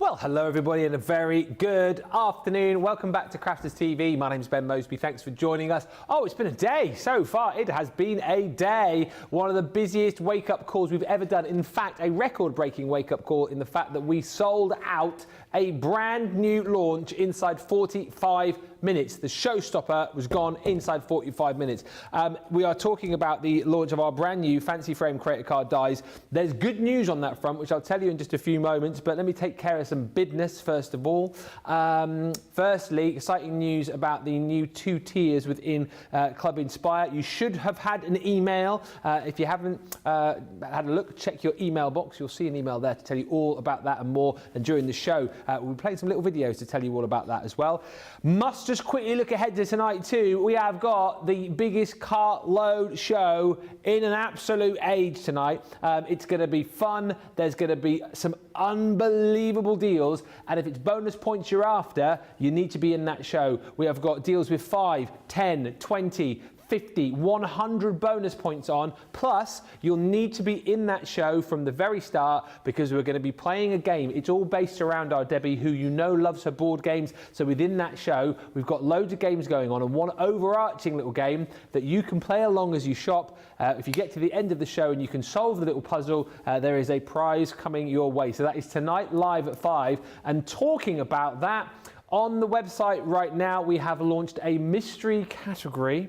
Well, hello everybody and a very good afternoon. Welcome back to Crafters TV. My name's Ben Moseby. Thanks for joining us. Oh, it's been a day so far. It has been a day. One of the busiest wake-up calls we've ever done. In fact, a record-breaking wake-up call in the fact that we sold out a brand new launch inside 45 minutes. The Showstopper was gone inside 45 minutes. We are talking about the launch of our brand new fancy frame creator card dies. There's good news on that front, which I'll tell you in just a few moments, but let me take care of some business first of all. Firstly, exciting news about the new 2 tiers within Club Inspire. You should have had an email. If you haven't had a look, check your email box. You'll see an email there to tell you all about that and more. And during the show, we'll be playing some little videos to tell you all about that as well. Must just quickly look ahead to tonight too. We have got the biggest cartload show in an absolute age tonight. It's going to be fun. There's going to be some unbelievable deals, and if it's bonus points you're after, you need to be in that show. We have got deals with 5, 10, 20, 50, 100 bonus points on, plus you'll need to be in that show from the very start because we're going to be playing a game. It's all based around our Debbie, who you know loves her board games. So within that show, we've got loads of games going on, and one overarching little game that you can play along as you shop. If you get to the end of the show and you can solve the little puzzle, there is a prize coming your way. So that is tonight live at 5. And talking about that, on the website right now, we have launched a mystery category,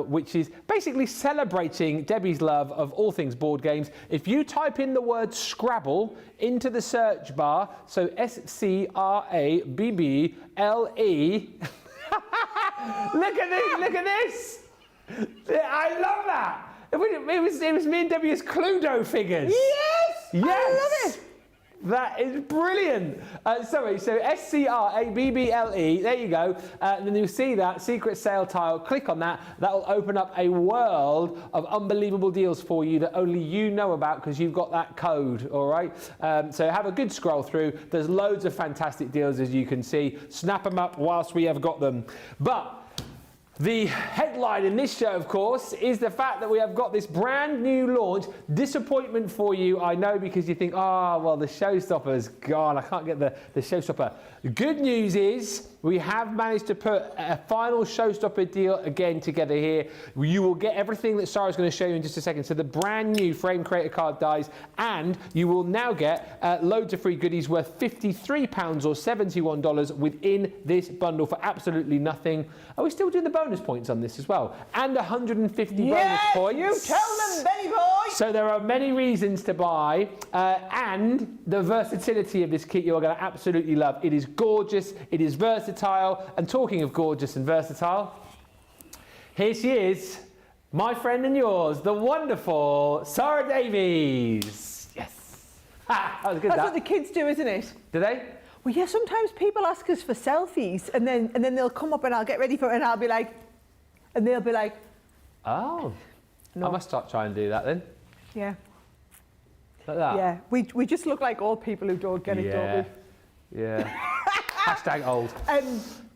which is basically celebrating Debbie's love of all things board games. If you type in the word Scrabble into the search bar, so S-C-R-A-B-B-L-E, look at this. I love that. It was me and Debbie as Cluedo figures. Yes! Yes! I love it. That is brilliant. So S-C-R-A-B-B-L-E, there you go. And then you'll see that secret sale tile. Click on that. That will open up a world of unbelievable deals for you that only you know about because you've got that code, all right? So have a good scroll through. There's loads of fantastic deals, as you can see. Snap them up whilst we have got them. But the headline in this show, of course, is the fact that we have got this brand new launch. Disappointment for you, I know, because you think, oh, well, the Showstopper's gone. I can't get the Showstopper. The good news is we have managed to put a final Showstopper deal again together here. You will get everything that Sarah's going to show you in just a second. So the brand new frame creator card dies, and you will now get loads of free goodies worth £53 or $71 within this bundle for absolutely nothing. Are we still doing the bonus points on this as well? And 150 bonus points. You tell them, Benny boy! So there are many reasons to buy, and the versatility of this kit you are going to absolutely love. It is gorgeous, it is versatile, and talking of gorgeous and versatile, here she is, my friend and yours, the wonderful Sara Davies. Yes. Ha, that was good. That's what the kids do, isn't it? Do they? Well, yeah, sometimes people ask us for selfies, and then they'll come up and I'll get ready for it, and I'll be like, and they'll be like, oh, no. I must start trying to do that then. Yeah. Like that? Yeah, we just look like old people who don't get it, don't we? Yeah. Hashtag old.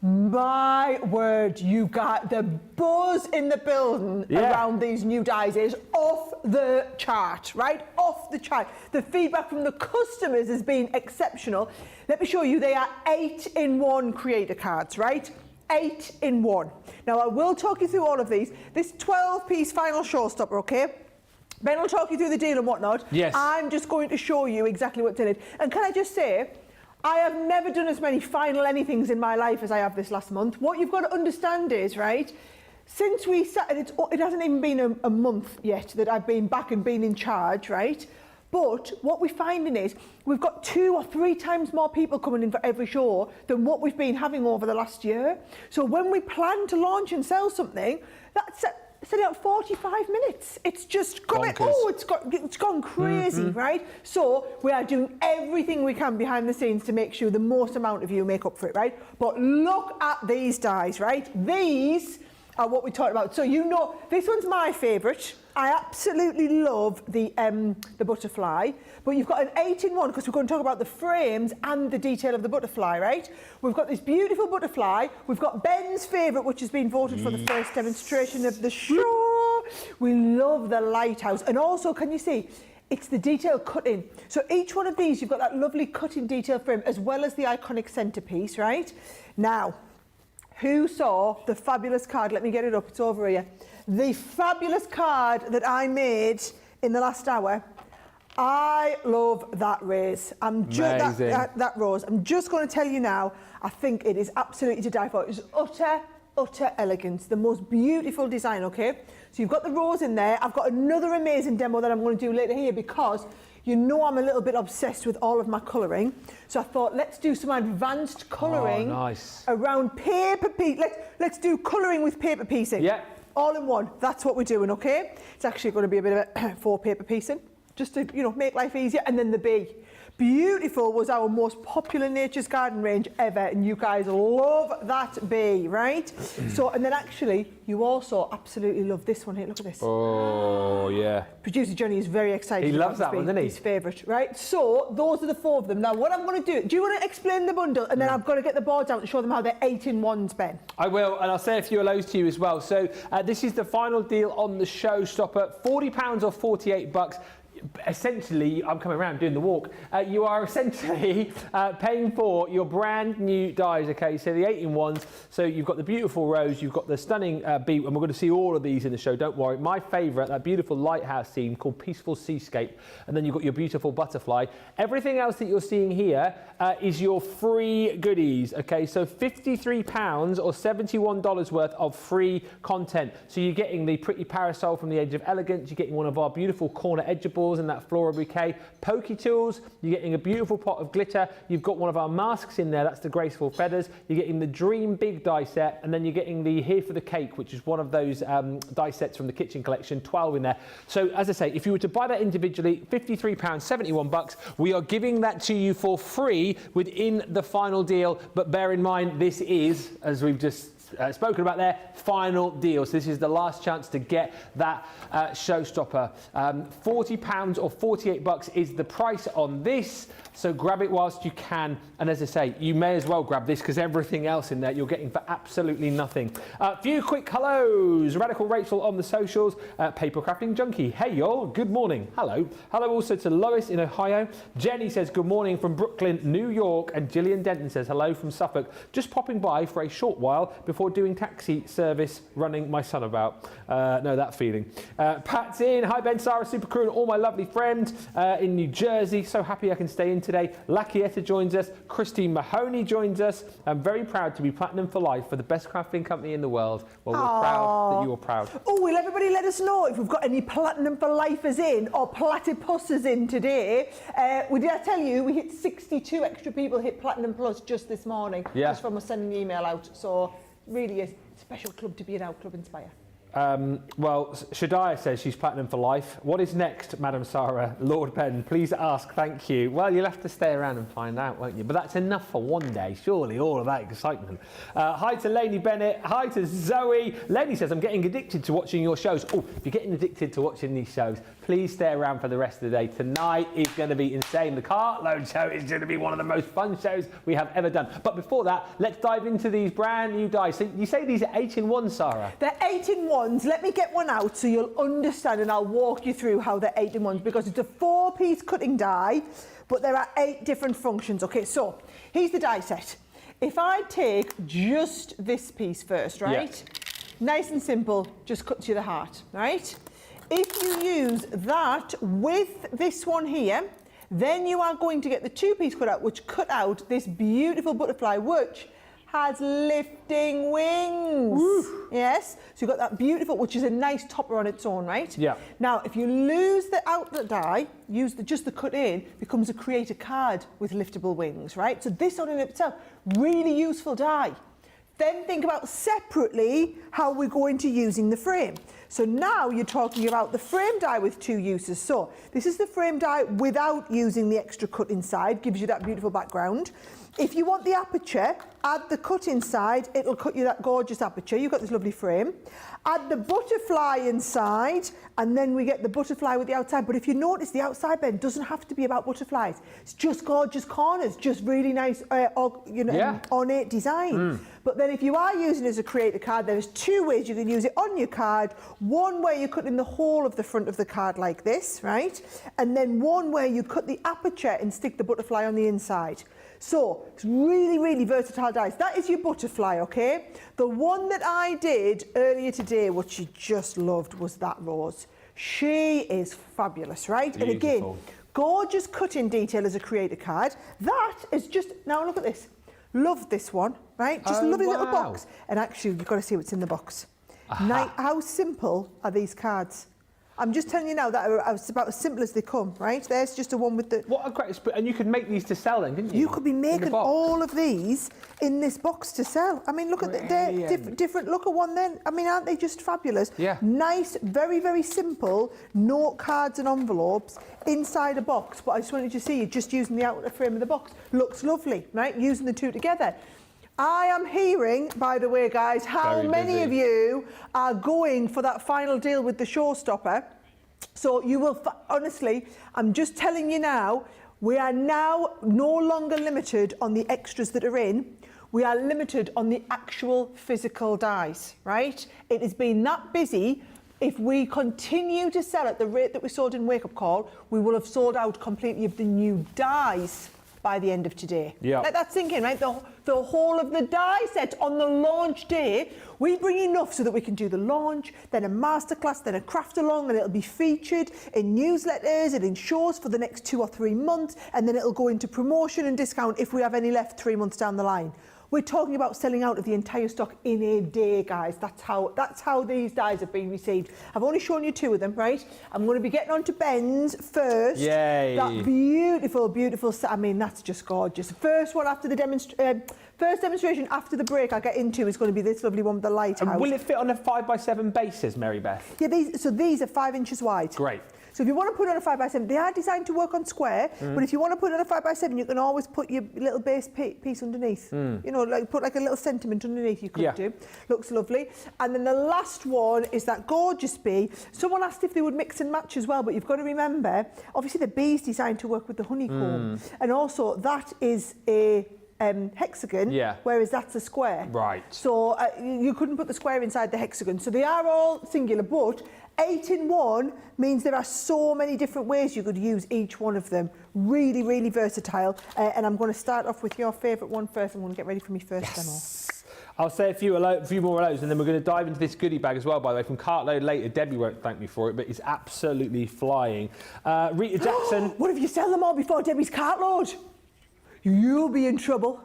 My word, you got the buzz in the building around these new dies is off the chart, right? Off the chart. The feedback from the customers has been exceptional. Let me show you, they are 8-in-1 creator cards, right? 8 in 1. Now, I will talk you through all of these. This 12-piece final Showstopper, okay? Ben will talk you through the deal and whatnot. Yes. I'm just going to show you exactly what's in it. And can I just say, I have never done as many final anythings in my life as I have this last month. What you've got to understand is, right, since we sat, and it hasn't even been a month yet that I've been back and been in charge, right? But what we're finding is we've got 2 or 3 times more people coming in for every show than what we've been having over the last year. So when we plan to launch and sell something, that's set out 45 minutes. It's just gone, it's gone crazy, right? So we are doing everything we can behind the scenes to make sure the most amount of you make up for it, right? But look at these dies, right? These are what we talked about. So you know, this one's my favourite. I absolutely love the butterfly, but you've got an 8-in-1 because we're going to talk about the frames and the detail of the butterfly, right? We've got this beautiful butterfly. We've got Ben's favourite, which has been voted for the first demonstration of the show. We love the lighthouse. And also, can you see, it's the detail cutting. So each one of these, you've got that lovely cutting detail frame as well as the iconic centerpiece, right? Now, who saw the fabulous card? Let me get it up, it's over here. The fabulous card that I made in the last hour. I love that rose. That rose. I'm just going to tell you now, I think it is absolutely to die for. It's utter elegance, the most beautiful design, okay? So you've got the rose in there. I've got another amazing demo that I'm going to do later here because you know I'm a little bit obsessed with all of my colouring. So I thought, let's do some advanced colouring around paper piece. Let's do colouring with paper piecing. Yeah. All in one. That's what we're doing, okay? It's actually going to be a bit of a for paper piecing, just to, you know, make life easier. And then the bee. Beautiful was our most popular Nature's Garden range ever, and you guys love that bee, right? So, and then actually, you also absolutely love this one here. Look at this. Oh, yeah. Producer Johnny is very excited. He loves that one, doesn't he? His favourite, right? So, those are the 4 of them. Now, what I'm going to do you want to explain the bundle? And then I've got to get the boards out and show them how they're 8-in-1s, Ben. I will, and I'll say a few hellos to you as well. So, this is the final deal on the Showstopper. £40 or $48. Essentially, I'm coming around doing the walk. You are essentially paying for your brand new dies, okay? So the 8-in-1s. So you've got the beautiful rose, you've got the stunning bee, and we're going to see all of these in the show, don't worry. My favourite, that beautiful lighthouse scene called Peaceful Seascape, and then you've got your beautiful butterfly. Everything else that you're seeing here is your free goodies, okay? So £53 or $71 worth of free content. So you're getting the pretty parasol from the Age of Elegance, you're getting one of our beautiful corner edgeables in that floral bouquet, pokey tools, you're getting a beautiful pot of glitter, you've got one of our masks in there, that's the graceful feathers, you're getting the Dream Big die set, and then you're getting the Here for the Cake, which is one of those die sets from the kitchen collection, 12 in there. So as I say, if you were to buy that individually, £53, $71, we are giving that to you for free within the final deal, but bear in mind this is, as we've just spoken about there, final deal. So this is the last chance to get that Showstopper. £40 or $48 is the price on this. So grab it whilst you can. And as I say, you may as well grab this because everything else in there you're getting for absolutely nothing. A few quick hellos. Radical Rachel on the socials. Paper Crafting Junkie. Hey y'all, good morning. Hello. Hello also to Lois in Ohio. Jenny says good morning from Brooklyn, New York. And Gillian Denton says hello from Suffolk. Just popping by for a short while before doing taxi service, running my son about. Know that feeling. Pat's in. Hi Ben, Sarah, Super Crew, and all my lovely friends in New Jersey. So happy I can stay in today. Lakieta joins us. Christine Mahoney joins us. I'm very proud to be Platinum for Life for the best crafting company in the world. Well, we're proud that you're proud. Oh, will everybody let us know if we've got any Platinum for Lifers in or platypuses in today? Did I tell you we hit 62 extra people hit Platinum Plus just this morning? Yeah. Just from us sending the email out. So really a special club to be in, our Club Inspire. Well, Shadiah says she's Platinum for Life. What is next, Madam Sarah? Lord Ben, please ask, thank you. Well, you'll have to stay around and find out, won't you? But that's enough for one day, surely, all of that excitement. Hi to Lainey Bennett. Hi to Zoe. Lainey says, I'm getting addicted to watching your shows. Oh, if you're getting addicted to watching these shows, please stay around for the rest of the day. Tonight is going to be insane. The Cartload show is going to be one of the most fun shows we have ever done. But before that, let's dive into these brand new dies. So you say these are 8-in-1, Sarah? They're 8-in-1s. Let me get one out so you'll understand, and I'll walk you through how they're 8-in-1s, because it's a 4-piece cutting die, but there are 8 different functions. Okay, so here's the die set. If I take just this piece first, right? Yeah. Nice and simple, just cut to the heart, right? If you use that with this one here, then you are going to get the 2-piece cutout, which cut out this beautiful butterfly, which has lifting wings. Woo. Yes, so you've got that beautiful, which is a nice topper on its own, right? Yeah. Now, if you lose the outlet die, use just the cut in, becomes a create a card with liftable wings, right? So this one in itself, really useful die. Then think about separately how we're going to using the frame. So now you're talking about the frame die with 2 uses. So this is the frame die without using the extra cut inside, gives you that beautiful background. If you want the aperture, add the cut inside, it'll cut you that gorgeous aperture. You've got this lovely frame. Add the butterfly inside, and then we get the butterfly with the outside. But if you notice, the outside bend doesn't have to be about butterflies. It's just gorgeous corners, just really nice, ornate design. But then if you are using it as a creator card, there's 2 ways you can use it on your card. One where you cut in the whole of the front of the card like this, right? And then one where you cut the aperture and stick the butterfly on the inside. So it's really, really versatile dies. That is your butterfly, okay? The one that I did earlier today, what she just loved, was that rose. She is fabulous, right? Beautiful. And again, gorgeous cut-in detail as a creator card. That is just, now look at this. Love this one, right? Just lovely little box. And actually, you've got to see what's in the box. How simple are these cards? I'm just telling you now that it's about as simple as they come, right? There's just a one with the... What a great... And you could make these to sell then, couldn't you? You could be making all of these in this box to sell. I mean, look at they're different. Look at one then. I mean, aren't they just fabulous? Yeah. Nice, very, very simple note cards and envelopes inside a box. But I just wanted you to see you just using the outer frame of the box. Looks lovely, right? Using the 2 together. I am hearing, by the way, guys, how many of you are going for that final deal with the Showstopper. So you will, honestly, I'm just telling you now, we are now no longer limited on the extras that are in. We are limited on the actual physical dies, right? It has been that busy. If we continue to sell at the rate that we sold in Wake Up Call, we will have sold out completely of the new dies by the end of today. Yeah. Let that sink in, right? The whole of the die set on the launch day, we bring enough so that we can do the launch, then a masterclass, then a craft along, and it'll be featured in newsletters and in shows for the next 2 or 3 months, and then it'll go into promotion and discount if we have any left 3 months down the line. We're talking about selling out of the entire stock in a day, guys. That's how these dies have been received. I've only shown you 2 of them, right? I'm going to be getting on to Ben's first. Yay. That beautiful, beautiful set. I mean, that's just gorgeous. First one after the first demonstration after the break I'll get into is going to be this lovely one with the lighthouse. And will it fit on a 5x7 base, says Mary Beth? Yeah, these are 5 inches wide. Great. So if you want to put it on a 5x7, they are designed to work on square, but if you want to put it on a 5x7, you can always put your little base piece underneath. You know, like put like a little sentiment underneath you could do. Looks lovely. And then the last one is that gorgeous bee. Someone asked if they would mix and match as well, but you've got to remember, obviously the bee's designed to work with the honeycomb. And also that is a hexagon, whereas that's a square. Right. So you couldn't put the square inside the hexagon. So they are all singular, but 8 in 1 means there are so many different ways you could use each one of them. Really, really versatile. And I'm going to start off with your favourite one first. I'm going to get ready for me first demo. I'll say a few more of those, and then we're going to dive into this goodie bag as well, by the way, from Cartload later. Debbie won't thank me for it, but it's absolutely flying. Rita Jackson. What if you sell them all before Debbie's cartload? You'll be in trouble.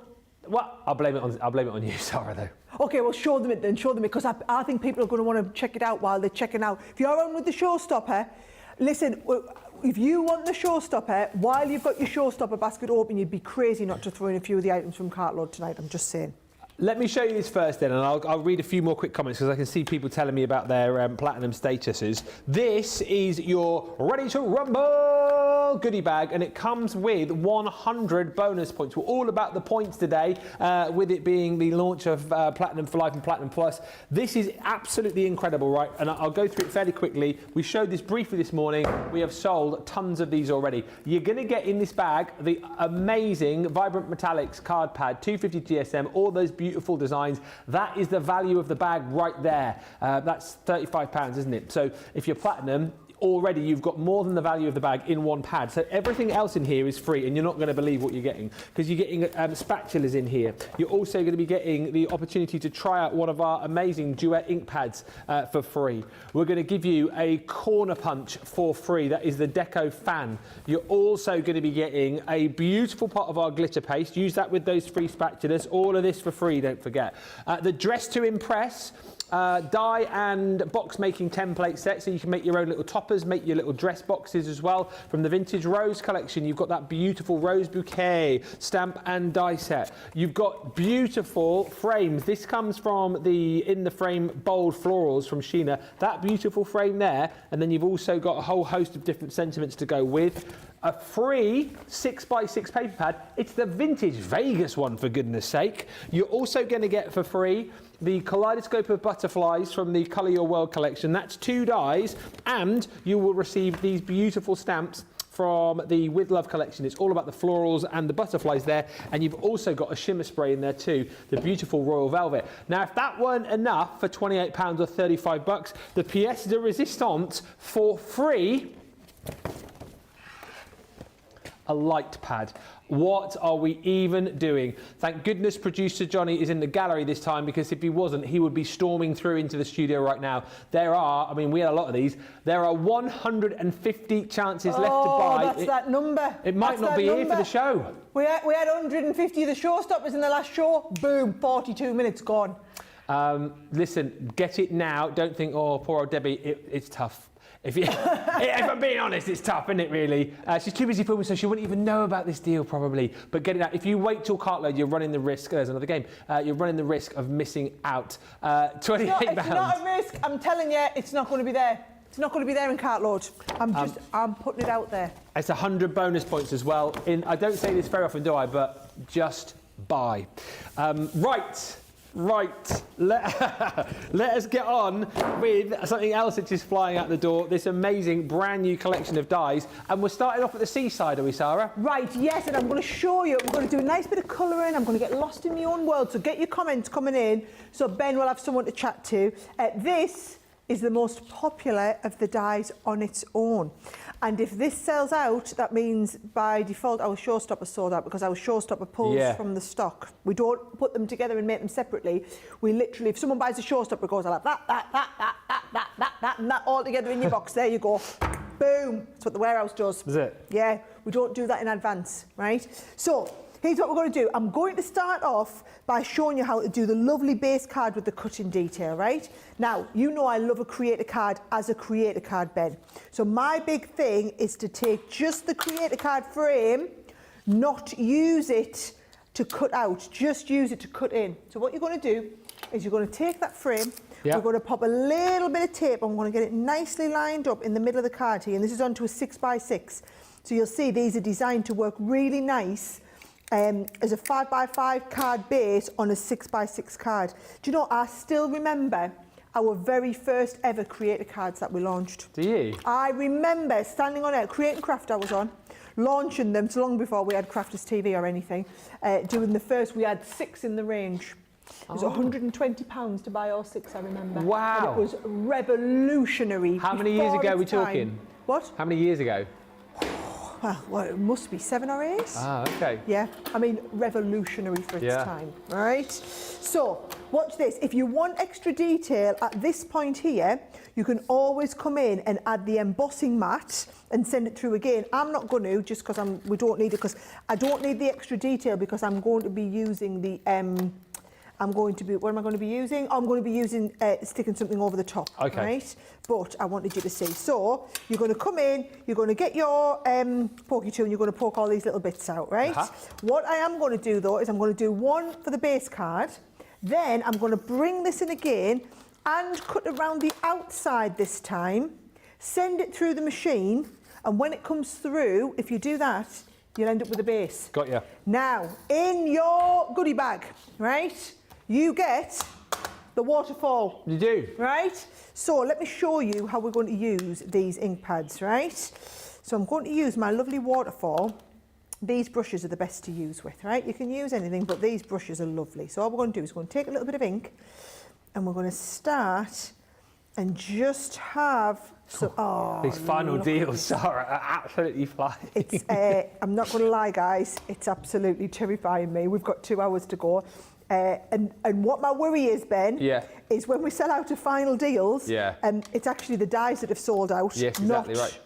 Well, I'll blame it on you, Sarah, though. Okay, well, show them it then, because I think people are going to want to check it out while they're checking out. If you're on with the Showstopper, listen, if you want the Showstopper, while you've got your Showstopper basket open, you'd be crazy not to throw in a few of the items from Cartload tonight, I'm just saying. Let me show you this first then, and I'll read a few more quick comments because I can see people telling me about their platinum statuses. This is your Ready to Rumble goodie bag, and it comes with 100 bonus points. We're all about the points today, with it being the launch of Platinum for Life and Platinum Plus. This is absolutely incredible, right? And I'll go through it fairly quickly. We showed this briefly this morning. We have sold tons of these already. You're going to get in this bag the amazing Vibrant Metallics card pad, 250 GSM, all those beautiful designs. That is the value of the bag right there. That's £35, isn't it? So if you're platinum, already you've got more than the value of the bag in one pad. So everything else in here is free, and you're not going to believe what you're getting, because you're getting spatulas in here. You're also going to be getting the opportunity to try out one of our amazing Duet ink pads for free. We're going to give you a corner punch for free. That is the Deco fan. You're also going to be getting a beautiful pot of our glitter paste. Use that with those free spatulas. All of this for free, don't forget. The Dress to Impress die and box making template set, so you can make your own little toppers, make your little dress boxes as well. From the Vintage Rose collection, you've got that beautiful rose bouquet stamp and die set. You've got beautiful frames. This comes from the In the Frame bold florals from Sheena. That beautiful frame there, and then you've also got a whole host of different sentiments to go with. A free 6x6 paper pad. It's the Vintage Vegas one, for goodness sake. You're also going to get for free the Kaleidoscope of Butterflies from the Colour Your World collection. That's 2 dies, and you will receive these beautiful stamps from the With Love collection. It's all about the florals and the butterflies there, and you've also got a shimmer spray in there too, the beautiful royal velvet. Now, if that weren't enough for £28 or $35, the pièce de résistance for free, a light pad. What are we even doing? Thank goodness producer Johnny is in the gallery this time, because if he wasn't, he would be storming through into the studio right now. There are, I mean, we had a lot of these. There are 150 chances left to buy. That's that number. It might not be here for the show. We had 150 of the showstoppers in the last show. Boom, 42 minutes gone. Listen, get it now. Don't think, oh, poor old Debbie, it's tough. If I'm being honest, it's tough, isn't it, really? She's too busy filming, so she wouldn't even know about this deal, probably. But get it out. If you wait till cartload, you're running the risk. There's another game. You're running the risk of missing out. £28. It's not a risk. I'm telling you, it's not going to be there. It's not going to be there in cartload. I'm putting it out there. It's 100 bonus points as well. I don't say this very often, do I? But just buy. Right, let us get on with something else that is flying out the door, this amazing brand new collection of dies. And we're starting off at the Seaside, are we, Sarah? Right, yes, and I'm going to show you, we're going to do a nice bit of colouring, I'm going to get lost in my own world, so get your comments coming in, so Ben will have someone to chat to. This is the most popular of the dies on its own. And if this sells out, that means by default our Showstopper sold out, because our Showstopper pulls from the stock. We don't put them together and make them separately. We literally, if someone buys a Showstopper, it goes like that, and that all together in your box. There you go. Boom. That's what the warehouse does. Is it? Yeah, we don't do that in advance, right? So here's what we're going to do. I'm going to start off by showing you how to do the lovely base card with the cutting detail, right? Now, you know I love a creator card as a creator card, Ben. So my big thing is to take just the creator card frame, not use it to cut out, just use it to cut in. So what you're going to do is you're going to take that frame, we're going to pop a little bit of tape, and we're going to get it nicely lined up in the middle of the card here, and this is onto a 6x6. So you'll see these are designed to work really nice as a 5x5 card base on a 6x6 card. Do you know, I still remember our very first ever creator cards that we launched. Do you? I remember standing on it, Create & Craft I was on, launching them, so long before we had Crafters TV or anything, doing the first, we had 6 in the range. It was £120 to buy all 6, I remember. Wow. And it was revolutionary. How many years ago are we talking? What? How many years ago? Well, it must be 7 or 8. Ah, okay. Yeah, I mean, revolutionary for its time, right? So, watch this. If you want extra detail at this point here, you can always come in and add the embossing mat and send it through again. I'm not going to, just because we don't need it, because I don't need the extra detail, because I'm going to be using the... what am I going to be using? I'm going to be using sticking something over the top, right? But I wanted you to see. So you're going to come in, you're going to get your pokey tool, and you're going to poke all these little bits out, right? What I am going to do, though, is I'm going to do one for the base card. Then I'm going to bring this in again and cut around the outside this time, send it through the machine, and when it comes through, if you do that, you'll end up with a base. Got ya. Now, in your goodie bag, right? You get the waterfall. You do? Right? So let me show you how we're going to use these ink pads, right? So I'm going to use my lovely waterfall. These brushes are the best to use with, right? You can use anything, but these brushes are lovely. So all we're going to do is we're going to take a little bit of ink, and we're going to start and just have some... Oh, these final deals, Sarah, are absolutely flying. It's, I'm not going to lie, guys. It's absolutely terrifying me. We've got 2 hours to go. And what my worry is, Ben, is when we sell out of final deals, it's actually the dies that have sold out. Yes, exactly right.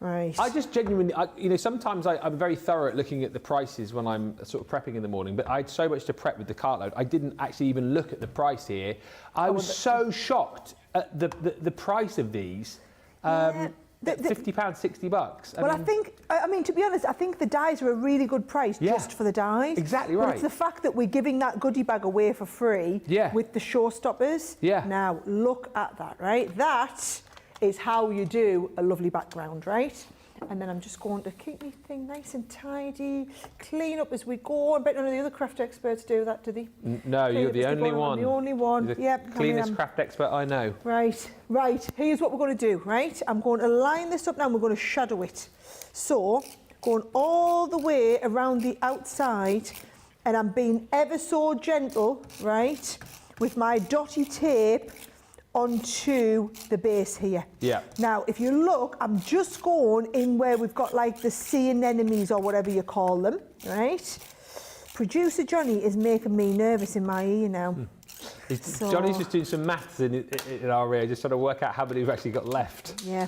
Right. I just genuinely, you know, sometimes I'm very thorough at looking at the prices when I'm sort of prepping in the morning, but I had so much to prep with the cartload, I didn't actually even look at the price here. I was so shocked at the price of these. £50, £60. I mean, to be honest, I think the dies are a really good price just for the dies. Exactly right. But it's the fact that we're giving that goodie bag away for free with the Showstoppers. Now, look at that, right? That is how you do a lovely background, right? And then I'm just going to keep my thing nice and tidy, clean up as we go. I bet none of the other craft experts do that, do they? No, you're the only one. I'm the only one. You're the Yep. cleanest craft expert I know. Right. Here's what we're going to do, right? I'm going to line this up now and we're going to shadow it. So, going all the way around the outside, and I'm being ever so gentle, right, with my dotty tape onto the base here. Yeah. Now, if you look, I'm just going in where we've got like the sea anemones or whatever you call them, right? Producer Johnny is making me nervous in my ear now. Johnny's just doing some maths in our ear, just trying to work out how many we've actually got left. Yeah.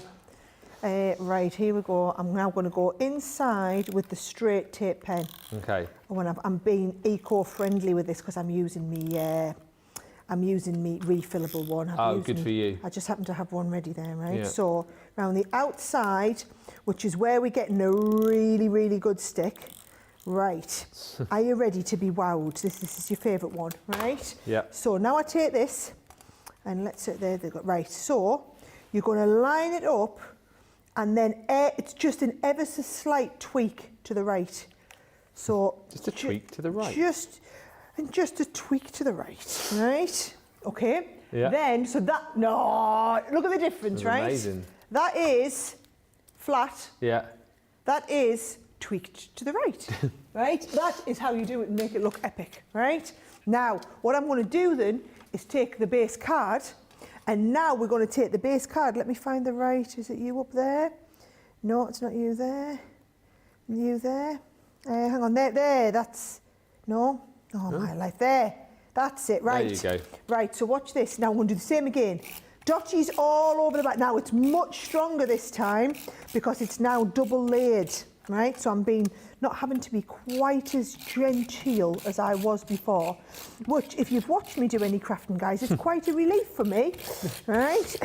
Right, here we go. I'm now going to go inside with the straight tape pen. Okay. I'm being eco-friendly with this because I'm using me refillable one. Good for you. I just happen to have one ready there, right? Yeah. So around the outside, which is where we're getting a really, really good stick. Right. Are you ready to be wowed? This is your favourite one, right? Yeah. So now I take this and let's sit there. Right. So you're going to line it up, and then it's just an ever so slight tweak to the right. So just a tweak to the right. Just a tweak to the right, right? Okay. Yeah. Then look at the difference, That's right? amazing. That is flat. Yeah. That is tweaked to the right, right? That is how you do it and make it look epic, right? Now, what I'm going to do then is take the base card, and now we're going to take the base card. Let me find the right. Is it you up there? No, it's not you there. You there? Hang on, there. That's no. Oh my life, there. That's it, right? There you go. Right. So watch this. Now I'm going to do the same again. Dotties all over the back. Now it's much stronger this time because it's now double layered. Right, so I'm not having to be quite as genteel as I was before, which, if you've watched me do any crafting, guys, it's quite a relief for me, right?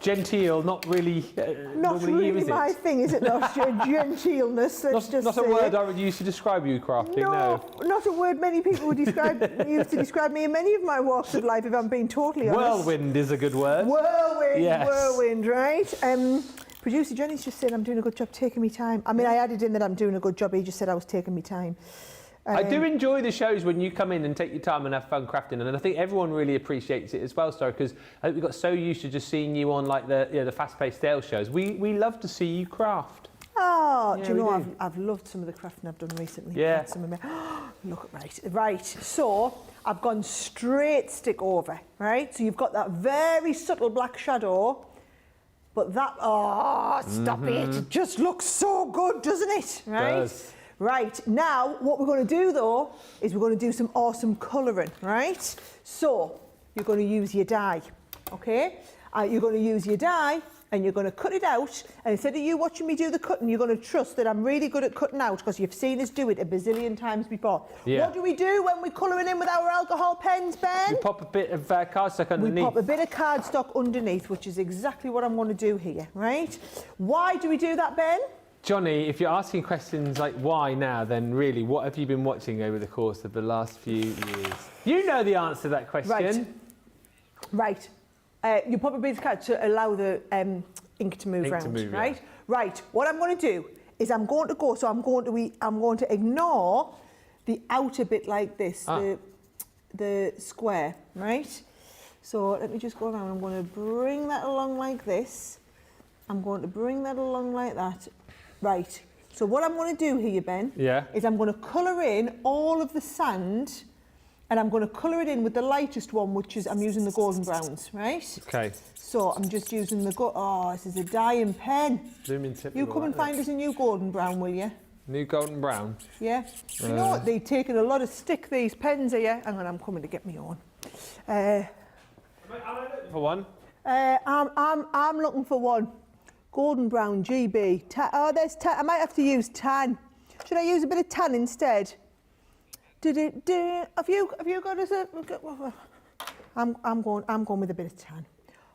Genteel, not really. Not really my thing, is it? Not genteelness. Not a word I would use to describe you crafting. No, not a word many people would use to describe me in many of my walks of life. If I'm being totally honest. Whirlwind is a good word. Whirlwind, yes. Whirlwind, right? Producer Johnny's just saying I'm doing a good job taking me time. I mean, I added in that I'm doing a good job. He just said I was taking me time. I do enjoy the shows when you come in and take your time and have fun crafting, and I think everyone really appreciates it as well, Sarah, because I think we got so used to just seeing you on like the fast-paced sales shows. We love to see you craft. Oh, yeah, do you know, I've loved some of the crafting I've done recently. Yeah. Look, right. So I've gone straight stick over, right? So you've got that very subtle black shadow. But that, stop it. It just looks so good, doesn't it? Right? It does. Right, now what we're going to do though, is we're going to do some awesome colouring, right? So, you're going to use your die, okay? You're going to use your die and you're going to cut it out, and instead of you watching me do the cutting, you're going to trust that I'm really good at cutting out because you've seen us do it a bazillion times before. Yeah. What do we do when we're colouring in with our alcohol pens, Ben? We pop a bit of cardstock underneath. We pop a bit of cardstock underneath, which is exactly what I'm going to do here, right? Why do we do that, Ben? Johnny, if you're asking questions like why now, then really, what have you been watching over the course of the last few years? You know the answer to that question. Right. You pop a bit of card to allow the ink to move around, right? Yeah. Right. What I'm going to do is I'm going to ignore the outer bit like this, the square, right? So let me just go around. I'm going to bring that along like this. I'm going to bring that along like that. Right. So what I'm going to do here, Ben, is I'm going to colour in all of the sand, and I'm going to colour it in with the lightest one, which is, I'm using the golden browns, right? Okay. So I'm just using this is a dyeing pen. Zoom tip. You come and find us a new golden brown, will you? New golden brown? Yeah. You know what, they've taken a lot of stick, these pens here, and then I'm coming to get me on. Am I looking for one? I'm looking for one. Golden brown, GB. There's tan. I might have to use tan. Should I use a bit of tan instead? Have you got a? I'm going with a bit of tan.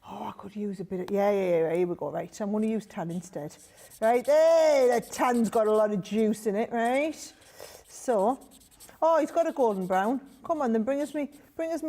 Oh, I could use a bit of. Yeah. Here we go. Right. So I'm going to use tan instead. Right there. The tan's got a lot of juice in it. Right. So, he's got a golden brown. Come on, then bring us me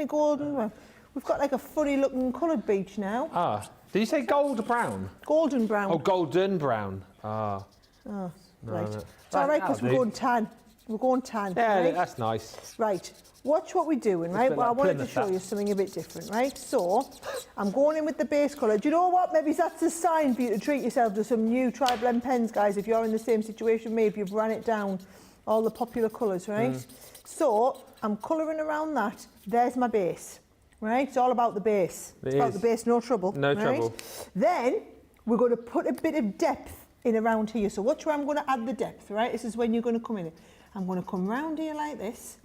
golden. Well, we've got like a funny looking coloured beach now. Did you say gold brown? Golden brown. Oh, golden brown. Ah. Oh, No, right. no. It's all right because That'll we're do. going tan. We're going tan. Yeah, right? that's nice. Right. Watch what we're doing, right? bit Well, I like wanted to Plymouth, show that. you something a bit different, right? So, I'm going in with the base colour. Do you know what? Maybe that's a sign for you to treat yourself to some new tri-blend pens, guys, if you're in the same situation, maybe you've ran it down, all the popular colours, right? So, I'm colouring around that. There's my base, right? It's all about the base. It's about the base, no trouble. No right? trouble. Then, we're going to put a bit of depth in around here. So watch where I'm going to add the depth, right? This is when you're going to come in. I'm going to come round here like this.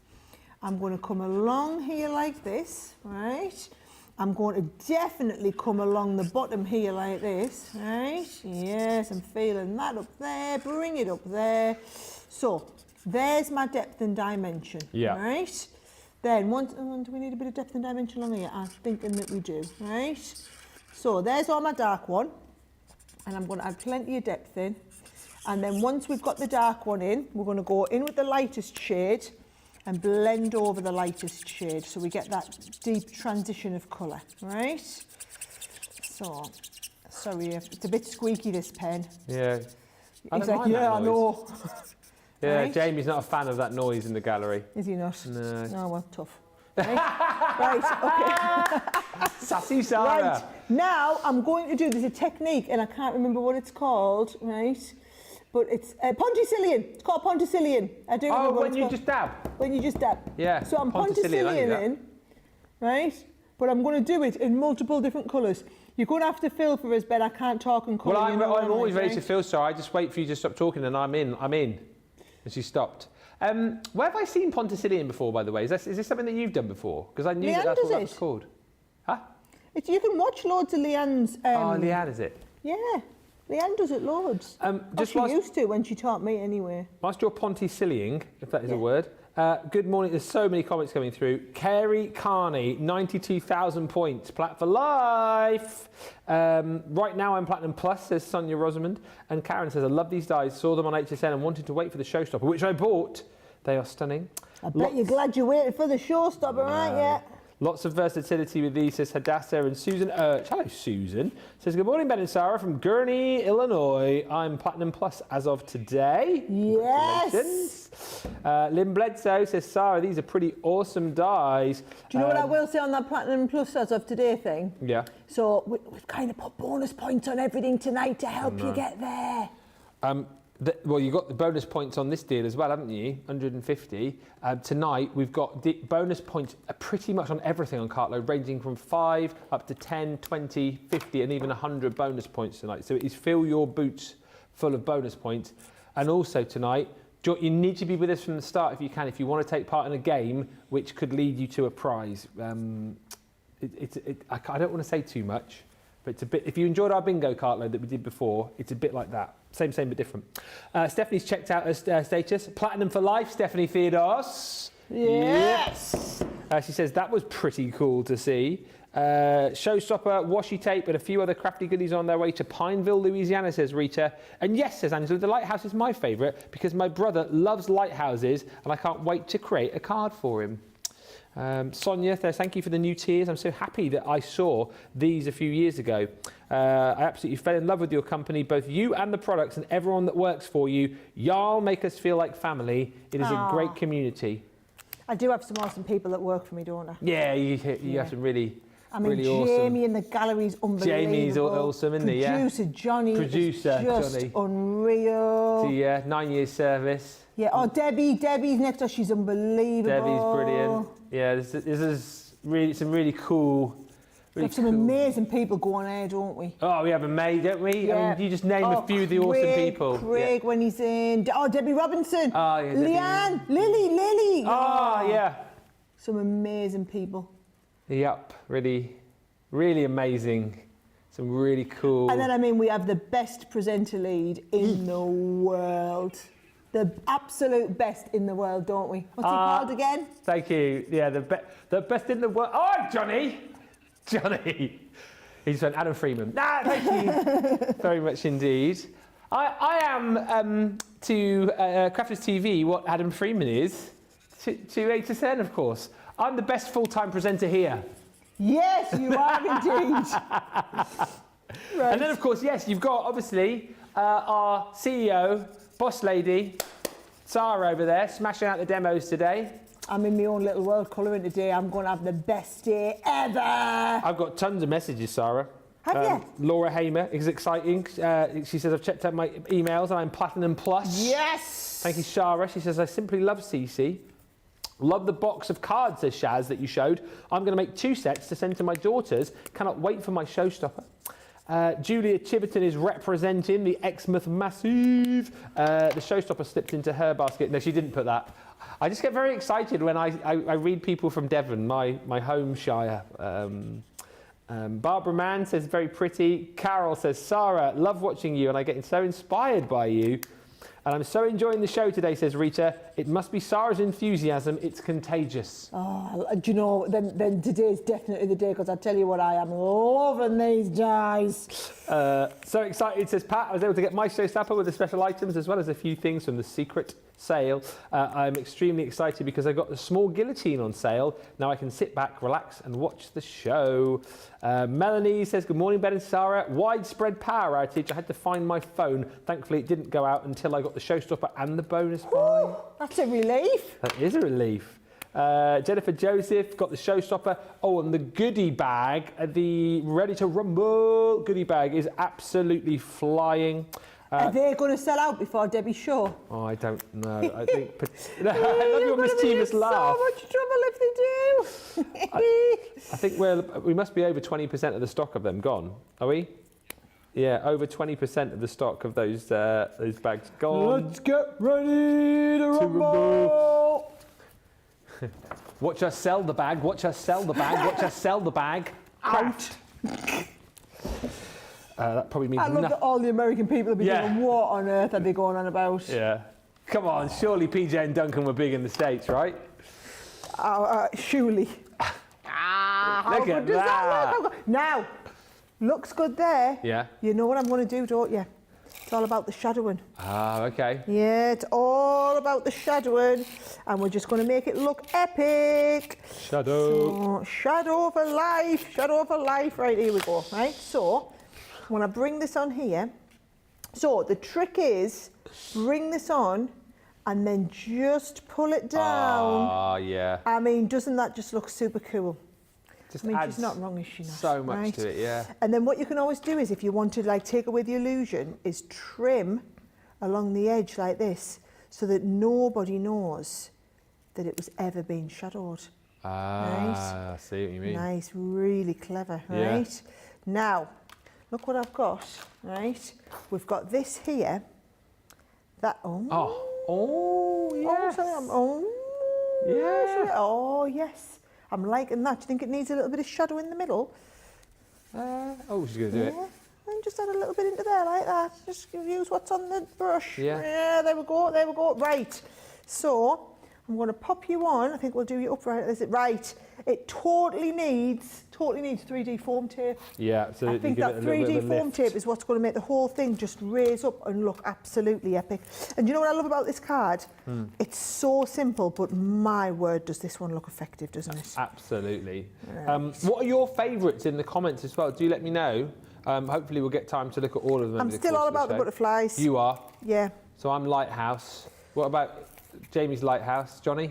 I'm going to come along here like this, right? I'm going to definitely come along the bottom here like this, right? Yes, I'm feeling that up there. Bring it up there. So there's my depth and dimension, right? Then, do we need a bit of depth and dimension along here? I'm thinking that we do, right? So there's all my dark one. And I'm going to add plenty of depth in. And then once we've got the dark one in, we're going to go in with the lightest shade and blend over the lightest shade so we get that deep transition of colour, right? So, sorry, it's a bit squeaky, this pen. Yeah. He's like, yeah, I know. Yeah, Right? Jamie's not a fan of that noise in the gallery. Is he not? No. Oh, well, tough. Right, right, okay. Sassy Sara. Right, now I'm going to do, there's a technique and I can't remember what it's called, right? But it's Ponticillion. It's called Ponticillion. I do remember Oh, what when it's you called. just dab. When you just dab. Yeah, So I'm Ponticillion, I knew that. Ponticillion, right? But I'm going to do it in multiple different colours. You're going to have to fill for us, Ben. I can't talk and colour. Well, you know I'm always ready right? to feel so. I just wait for you to stop talking and I'm in. And she stopped. Where have I seen Ponticillion before, by the way? Is this something that you've done before? Because I knew Leanne that's what does that it. was called. Huh? You can watch loads of Leanne's... Oh, Leanne, is it? Yeah. Leanne does it loads. Just she whilst- used to when she taught me anyway. Whilst you're Ponticillion, if that is a word, good morning. There's so many comments coming through. Kerry Carney, 92,000 points. Plat for life. Right now I'm Platinum Plus, says Sonia Rosamond. And Karen says, I love these dies. Saw them on HSN and wanted to wait for the Showstopper, which I bought. They are stunning. I bet you're glad you waited for the Showstopper, aren't you? Lots of versatility with these, says Hadassah. And Susan Urch, hello Susan, says, good morning Ben and Sarah from Gurney, Illinois. I'm Platinum Plus as of today. Yes. Lynn Bledsoe says, Sarah, these are pretty awesome dies. Do you know what I will say on that Platinum Plus as of today thing? Yeah. So we've kind of put bonus points on everything tonight to help you get there. Well, you got the bonus points on this deal as well, haven't you? 150. Tonight, we've got the bonus points pretty much on everything on Cartload, ranging from 5 up to 10, 20, 50, and even 100 bonus points tonight. So it is fill your boots full of bonus points. And also tonight, you need to be with us from the start if you can, if you want to take part in a game which could lead you to a prize. I don't want to say too much, but it's a bit. If you enjoyed our bingo Cartload that we did before, it's a bit like that. Same, but different. Stephanie's checked out her status. Platinum for life, Stephanie Theodos. Yes. She says, that was pretty cool to see. Showstopper, washi tape, and a few other crafty goodies on their way to Pineville, Louisiana, says Rita. And yes, says Angela, the lighthouse is my favourite because my brother loves lighthouses and I can't wait to create a card for him. Sonia says, thank you for the new tiers. I'm so happy that I saw these a few years ago. I absolutely fell in love with your company, both you and the products and everyone that works for you. Y'all make us feel like family. It is a great community. I do have some awesome people that work for me, don't I? Yeah, you have some really, I mean, really Jamie awesome. in the gallery's unbelievable. Jamie's awesome, isn't he? Yeah. Producer Johnny is just Johnny. unreal. Yeah, 9 years service. Yeah, Debbie's next door, she's unbelievable. Debbie's brilliant. Yeah, this is really some really cool. We have some amazing people going there, don't we? Oh, we have a maid, don't we? Yeah. I mean, you just name a few of the awesome people. Craig when he's in. Debbie Robinson. Oh, yeah, Leanne, Lily. Oh, yeah. Some amazing people. Yep, really, really amazing. Some really cool. And then, I mean, we have the best presenter lead in the world. The absolute best in the world, don't we? What's he called again? Thank you. Yeah, the best in the world. Oh, Johnny. He's an Adam Freeman. Thank you very much indeed. I am to Crafters TV what Adam Freeman is to HSN, of course. I'm the best full-time presenter here. Yes, you are indeed. Right. And then, of course, yes, you've got, obviously, our CEO, boss lady, Sara over there, smashing out the demos today. I'm in my own little world colouring today. I'm going to have the best day ever. I've got tons of messages, Sara. Have you? Laura Hamer is exciting. She says, I've checked out my emails and I'm Platinum Plus. Yes! Thank you, Sara. She says, I simply love CC. Love the box of cards, says Shaz, that you showed. I'm going to make 2 sets to send to my daughters. Cannot wait for my Showstopper. Julia Chiverton is representing the Exmouth Massive. The Showstopper slipped into her basket. No, she didn't put that. I just get very excited when I read people from Devon, my home shire. Barbara Mann says, very pretty. Carol says, Sara, love watching you and I get so inspired by you. And I'm so enjoying the show today, says Rita. It must be Sara's enthusiasm. It's contagious. Oh, do you know, then today's definitely the day, because I tell you what, I am loving these guys. So excited, says Pat. I was able to get my Showstopper with the special items as well as a few things from the secret sale. I'm extremely excited because I got the small guillotine on sale. Now I can sit back, relax and watch the show. Melanie says, good morning, Ben and Sara. Widespread power outage. I had to find my phone. Thankfully, it didn't go out until I got the Showstopper and the bonus buy. That's a relief. That is a relief. Jennifer Joseph got the Showstopper. Oh, and the Goodie bag, the Ready to Rumble Goodie bag is absolutely flying. Are they going to sell out before Debbie's show? Oh, I don't know. I think. I love your mischievous laugh. So much trouble if they do. I think we must be over 20% of the stock of them gone. Are we? Yeah, over 20% of the stock of those bags gone. Let's get ready to rumble. Watch us sell the bag. Watch us sell the bag. Watch us sell the bag. Out. That probably means I love that all the American people have been going, what on earth are they going on about? Yeah. Come on, surely PJ and Duncan were big in the States, right? Surely. How Look good at does that. work? Now, looks good there. Yeah. You know what I'm going to do, don't you? It's all about the shadowing. Ah, okay. Yeah, it's all about the shadowing. And we're just going to make it look epic. Shadow. So, shadow for life. Shadow for life. Right, here we go. Right, so when I bring this on here, so the trick is bring this on and then just pull it down. Ah, yeah. I mean, doesn't that just look super cool? Just I mean, adds she's not wrong, is she not? so much right? to it, yeah. And then what you can always do is, if you want to like take away the illusion, is trim along the edge like this, so that nobody knows that it was ever being shadowed. Ah, I see what you mean. Nice, really clever, Yeah. right? Now, look what I've got, right? We've got this here. That, Yes. Yeah. Oh, yes. I'm liking that. Do you think it needs a little bit of shadow in the middle? She's going to do it. And just add a little bit into there like that. Just use what's on the brush. Yeah. There we go, there we go. Right. So, I'm going to pop you on. I think we'll do you upright. Is it right? It totally needs 3D foam tape. Yeah, so I you think give that it a little bit 3D of a foam lift. tape is what's going to make the whole thing just raise up and look absolutely epic. And you know what I love about this card? It's so simple, but my word, does this one look effective, doesn't it? Absolutely. Right. What are your favourites in the comments as well? Do let me know. Hopefully we'll get time to look at all of them. I'm over the still course all of the about the show. butterflies. You are. Yeah. So I'm Lighthouse. What about Jamie's Lighthouse? Johnny?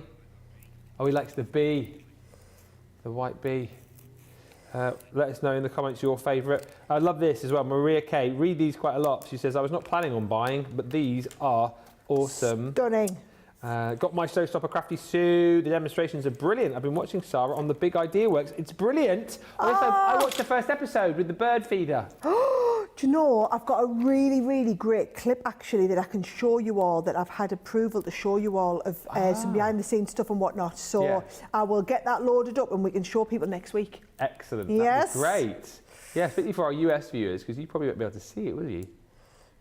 Oh, he likes the bee. The white bee. Let us know in the comments your favourite. I love this as well. Maria K. Read these quite a lot. She says, I was not planning on buying, but these are awesome. Stunning. Got my Showstopper Crafty Sue. The demonstrations are brilliant. I've been watching Sara on the Big Idea Works. It's brilliant. I watched the first episode with the bird feeder. Do you know, I've got a really, really great clip actually that I can show you all, that I've had approval to show you all of some behind the scenes stuff and whatnot. So Yeah. I will get that loaded up and we can show people next week. Excellent. Yes. That was great. Yeah, particularly for our US viewers, because you probably won't be able to see it, will you?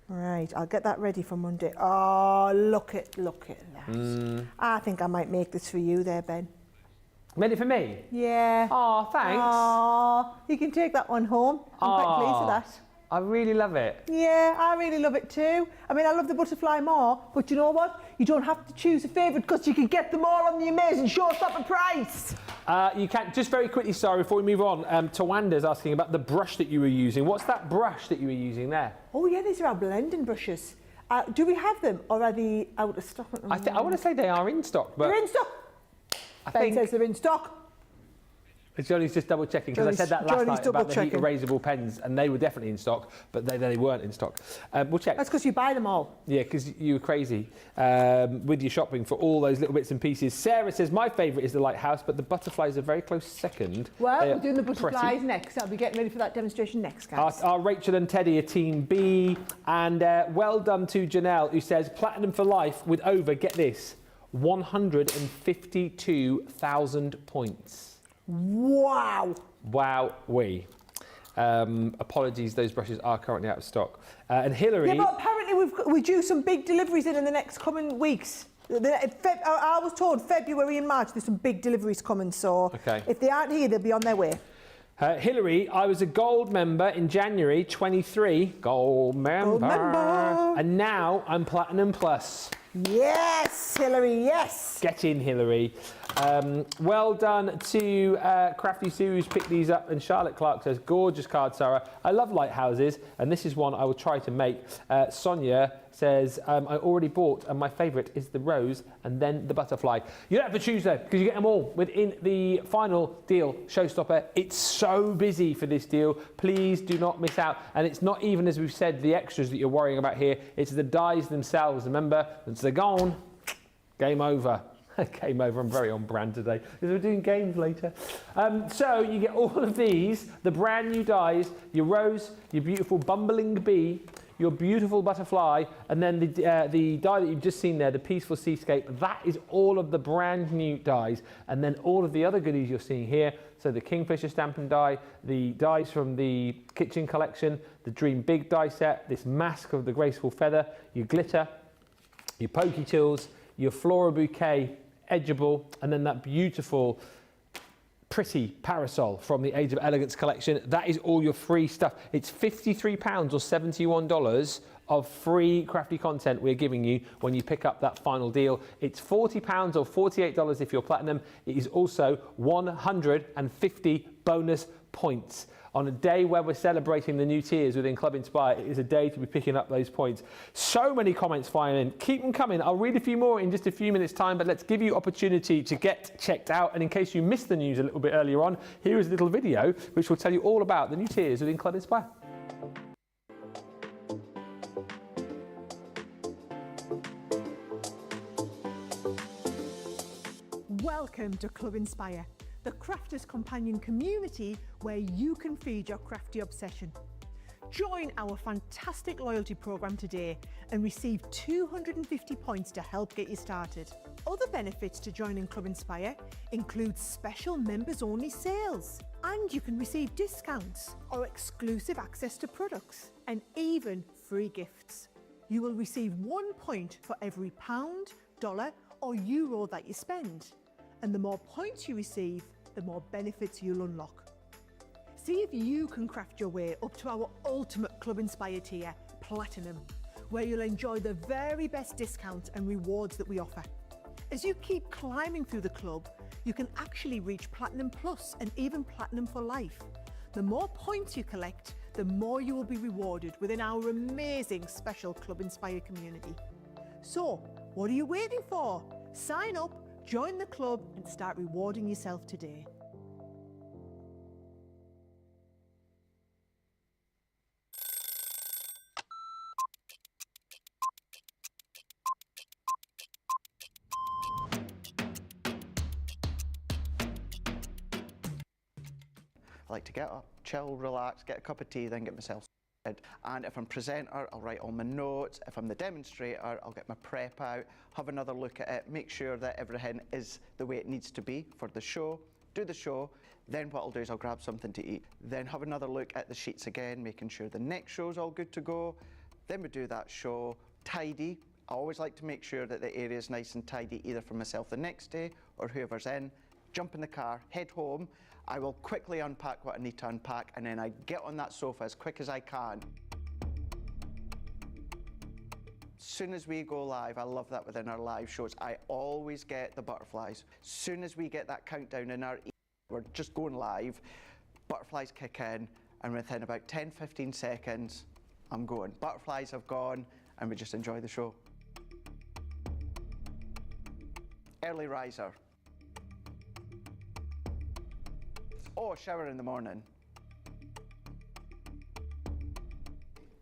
Right, I'll get that ready for Monday. Oh, look at that. I think I might make this for you there, Ben. Made it for me? Yeah. Oh, thanks. Oh, you can take that one home. I'm quite pleased with that. I really love it. Yeah, I really love it too. I mean, I love the butterfly more, but you know what? You don't have to choose a favourite because you can get them all on the amazing Showstopper price. You can, just very quickly, sorry, before we move on, Tawanda's asking about the brush that you were using. What's that brush that you were using there? Oh yeah, these are our blending brushes. Do we have them or are they out of stock at the moment? I want to say they are in stock, but... They're in stock. Ben says they're in stock. Johnny's just double checking because I said that last night about the heat erasable pens, and they were definitely in stock, but they weren't in stock. We'll check. That's because you buy them all. Yeah, because you were crazy with your shopping for all those little bits and pieces. Sarah says my favourite is the lighthouse, but the butterflies are very close second. Well, we're doing the butterflies next. I'll be getting ready for that demonstration next, guys. Our Rachel and Teddy are Team B, and well done to Janelle, who says platinum for life with over, get this, 152,000 points. Wow. Wowee. Apologies, those brushes are currently out of stock. And Hillary... Yeah, but apparently we're due some big deliveries in the next coming weeks. I was told February and March there's some big deliveries coming, so if they aren't here, they'll be on their way. Hillary, I was a gold member in January 23. Gold member. And now I'm platinum plus. Yes, Hillary, yes. Get in, Hillary. Well done to Crafty Sue, who's picked these up, and Charlotte Clark says, gorgeous card, Sarah. I love lighthouses, and this is one I will try to make. Sonia says, I already bought, and my favourite is the rose and then the butterfly. You don't have to choose, though, because you get them all within the final deal, Showstopper. It's so busy for this deal. Please do not miss out. And it's not even, as we've said, the extras that you're worrying about here. It's the dies themselves. Remember, once they're gone, game over. Game over. I'm very on brand today because we're doing games later. So you get all of these, the brand new dies, your rose, your beautiful bumbling bee, your beautiful butterfly, and then the die that you've just seen there, the peaceful seascape. That is all of the brand new dies, and then all of the other goodies you're seeing here. So the Kingfisher stamp and die, the dies from the kitchen collection, the Dream Big die set, this mask of the graceful feather, your glitter, your pokey tools, your floral bouquet, edgeable, and then that beautiful, pretty parasol from the Age of Elegance collection. That is all your free stuff. It's £53 or $71 of free crafty content we're giving you when you pick up that final deal. It's £40 or $48 if you're platinum. It is also 150 bonus points. On a day where we're celebrating the new tiers within Club Inspire, it is a day to be picking up those points. So many comments flying in. Keep them coming. I'll read a few more in just a few minutes' time, but let's give you opportunity to get checked out. And in case you missed the news a little bit earlier on, here is a little video which will tell you all about the new tiers within Club Inspire. Welcome to Club Inspire, the crafters companion community where you can feed your crafty obsession. Join our fantastic loyalty program today and receive 250 points to help get you started. Other benefits to joining Club Inspire include special members only sales, and you can receive discounts or exclusive access to products and even free gifts. You will receive 1 point for every pound, dollar or euro that you spend, and the more points you receive, the more benefits you'll unlock. See if you can craft your way up to our ultimate Club Inspire tier, Platinum, where you'll enjoy the very best discounts and rewards that we offer. As you keep climbing through the club, you can actually reach Platinum Plus and even Platinum for life. The more points you collect, the more you will be rewarded within our amazing special Club Inspire community. So, what are you waiting for? Sign up, join the club and start rewarding yourself today. I like to get up, chill, relax, get a cup of tea, then get myself started. And if I'm presenter, I'll write all my notes. If I'm the demonstrator, I'll get my prep out, have another look at it, make sure that everything is the way it needs to be for the show, do the show. Then what I'll do is I'll grab something to eat, then have another look at the sheets again, making sure the next show's all good to go. Then we do that show, tidy. I always like to make sure that the area is nice and tidy, either for myself the next day or whoever's in. Jump in the car, head home, I will quickly unpack what I need to unpack, and then I get on that sofa as quick as I can. As soon as we go live, I love that within our live shows, I always get the butterflies. As soon as we get that countdown in our we're just going live, butterflies kick in, and within about 10-15 seconds, I'm going. Butterflies have gone, and we just enjoy the show. Early riser. Oh, shower in the morning.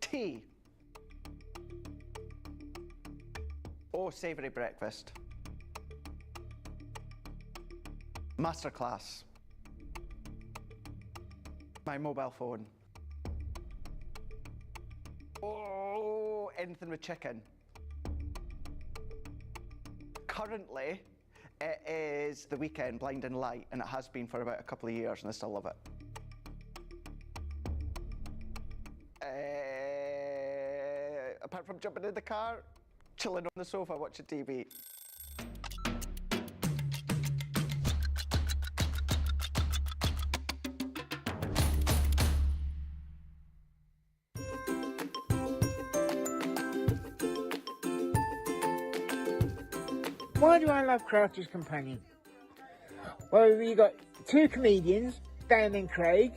Tea. Oh, savoury breakfast. Masterclass. My mobile phone. Oh, anything with chicken. Currently, it is the weekend, Blinding Light, and it has been for about a couple of years, and I still love it. Apart from jumping in the car, chilling on the sofa, watching TV. Why do I love Crafter's Companion? Well, we got two comedians, Dan and Craig.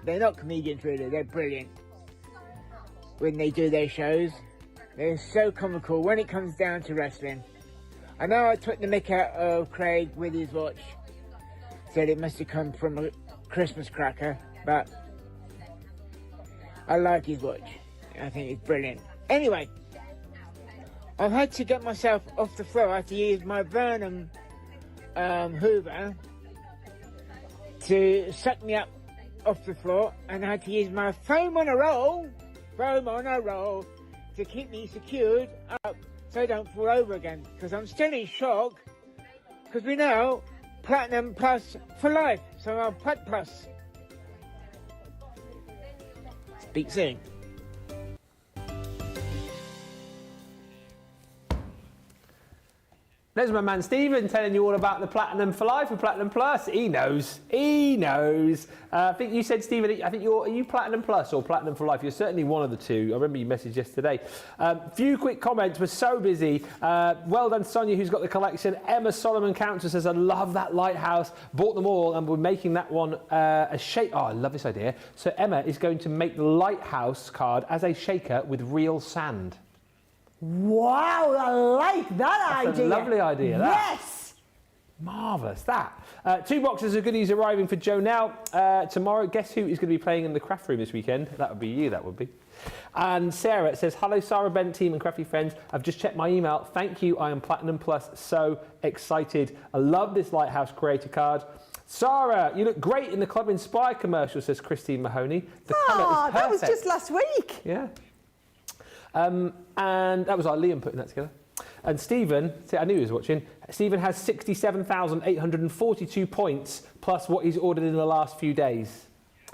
They're not comedians really, they're brilliant when they do their shows. They're so comical when it comes down to wrestling. I know I took the mick out of Craig with his watch. Said it must have come from a Christmas cracker, but I like his watch. I think it's brilliant. Anyway, I've had to get myself off the floor. I had to use my Vernon Hoover to suck me up off the floor, and I had to use my foam on a roll to keep me secured up so I don't fall over again, because I'm still in shock, because we know Platinum Plus for life, so I'm Plat Plus. Speak soon. There's my man Stephen telling you all about the Platinum for Life with Platinum Plus. He knows. He knows. I think you said, Stephen, are you Platinum Plus or Platinum for Life? You're certainly one of the two. I remember you messaged yesterday. Few quick comments. We're so busy. Well done, Sonia, who's got the collection. Emma Solomon Counter says, I love that lighthouse. Bought them all, and we're making that one a shake. Oh, I love this idea. So Emma is going to make the lighthouse card as a shaker with real sand. Wow, I like that idea. That's a lovely idea, that. Yes! Marvellous, that. 2 boxes of goodies arriving for Joe now. Tomorrow, guess who is going to be playing in the craft room this weekend? That would be you, that would be. And Sarah says, hello, Sarah, Ben, team and crafty friends. I've just checked my email. Thank you, I am Platinum Plus. So excited. I love this Lighthouse Creator card. Sarah, you look great in the Club Inspire commercial, says Christine Mahoney. The colour is perfect. That was just last week. Yeah. And that was our Liam putting that together. And Stephen, I knew he was watching, Stephen has 67,842 points plus what he's ordered in the last few days.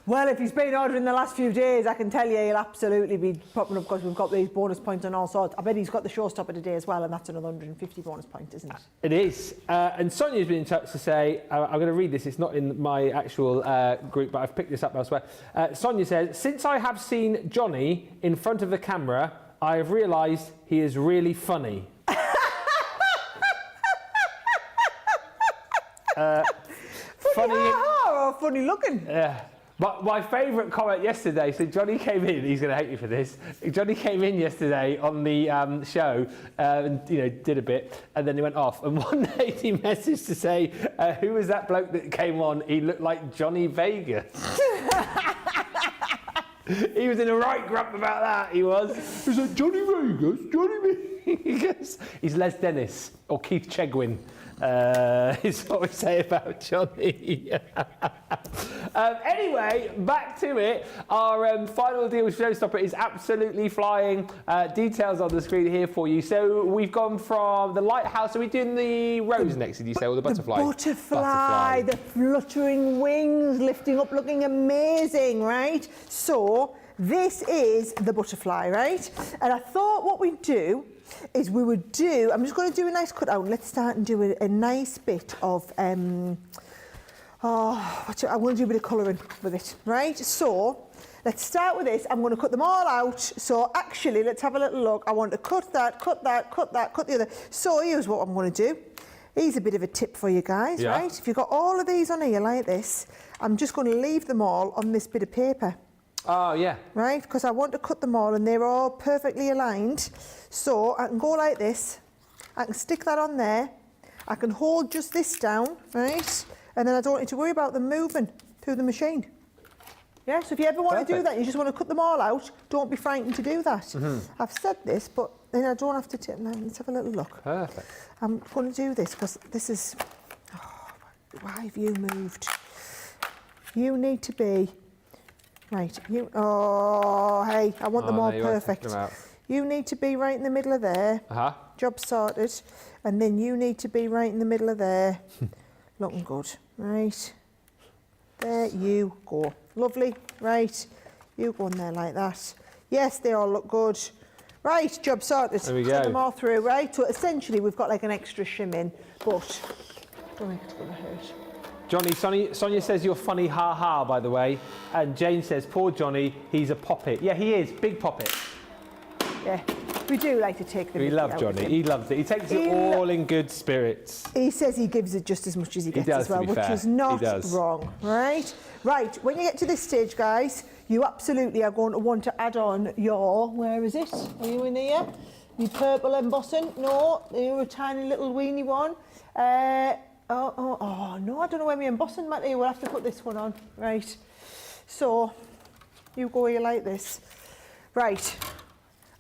Well, if he's been ordering the last few days, I can tell you he'll absolutely be popping up, because we've got these bonus points and all sorts. I bet he's got the Showstopper today as well, and that's another 150 bonus points, isn't it? It is. And Sonia's been in touch to say, I'm going to read this, it's not in my actual group, but I've picked this up elsewhere. Sonia says, since I have seen Johnny in front of the camera, I have realised he is really funny. Funny or funny looking? Yeah. But my favourite comment yesterday, so Johnny came in, he's going to hate me for this. Johnny came in yesterday on the show and, did a bit, and then he went off. And one lady messaged to say, who was that bloke that came on? He looked like Johnny Vegas. He was in a right grump about that, he was. He was like, Johnny Vegas, Johnny Vegas. He's Les Dennis, or Keith Chegwin, is what we say about Johnny. Anyway, back to it. Our final deal with Showstopper is absolutely flying. Details on the screen here for you. So we've gone from the lighthouse. Are we doing the rose next, did you say, or the butterfly? The butterfly, the fluttering wings lifting up, looking amazing, right? So this is the butterfly, right? And I thought what we'd do is I'm just going to do a nice cut out. Let's start and do a nice bit of I'm going to do a bit of colouring with it, right? So let's start with this. I'm going to cut them all out. So actually, let's have a little look. I want to cut that, cut that, cut that, cut the other. So here's what I'm going to do. Here's a bit of a tip for you guys, right? If you've got all of these on here like this, I'm just going to leave them all on this bit of paper. Oh, yeah. Right? Because I want to cut them all and they're all perfectly aligned. So I can go like this. I can stick that on there. I can hold just this down, right? And then I don't need to worry about them moving through the machine. Yeah, so if you ever want to do that, you just want to cut them all out, don't be frightened to do that. I've said this, but then I don't have to... let's have a little look. Perfect. I'm going to do this because this is... Oh, why have you moved? You need to be... Right, you... Oh, hey, I want them all perfect. You need to be right in the middle of there. Job sorted. And then you need to be right in the middle of there. Looking good. Right. There you go. Lovely. Right. You go in there like that. Yes, they all look good. Right, job sorted. There we go. Get them all through, right? So essentially we've got like an extra shim in, but don't think it's going to hurt. Johnny, Sonia says you're funny, ha ha, by the way. And Jane says, poor Johnny, he's a poppet. Yeah, he is, big poppet. Yeah, we do like to take the We love Johnny, he loves it. He takes it all in good spirits. He says he gives it just as much as he gets as well, which is not wrong, right? Right, when you get to this stage, guys, you absolutely are going to want to add on your, where is it? Are you in here? Your purple embossing? No, you're a tiny little weeny one. Oh, no, I don't know where my embossing mat is. We'll have to put this one on. Right. So, you go here like this. Right.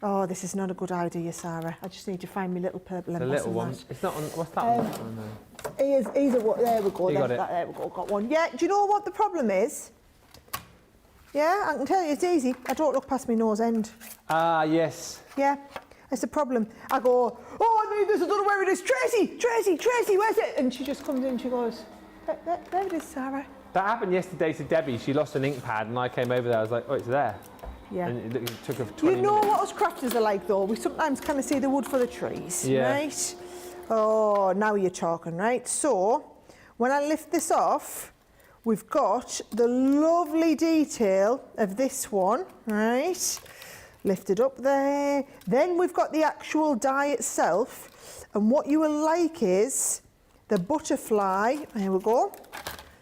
Oh, this is not a good idea, Sarah. I just need to find my little purple embossing mat. The little one. It's not on... What's that on? Oh, no. There we go. You got it. There we go. Got one. Yeah, do you know what the problem is? Yeah, I can tell you it's easy. I don't look past my nose end. Ah, yes. Yeah. That's the problem. I go, oh, I need this, I don't know where it is. Tracy, where's it? And she just comes in and she goes, there it is, Sarah. That happened yesterday to Debbie. She lost an ink pad and I came over there. I was like, oh, it's there. Yeah. And it took her 20 You know minutes. what us crafters are like, though? We sometimes kind of see the wood for the trees, right? Oh, now you're talking, right? So, when I lift this off, we've got the lovely detail of this one, right? Lifted up there. Then we've got the actual die itself. And what you will like is the butterfly. Here we go.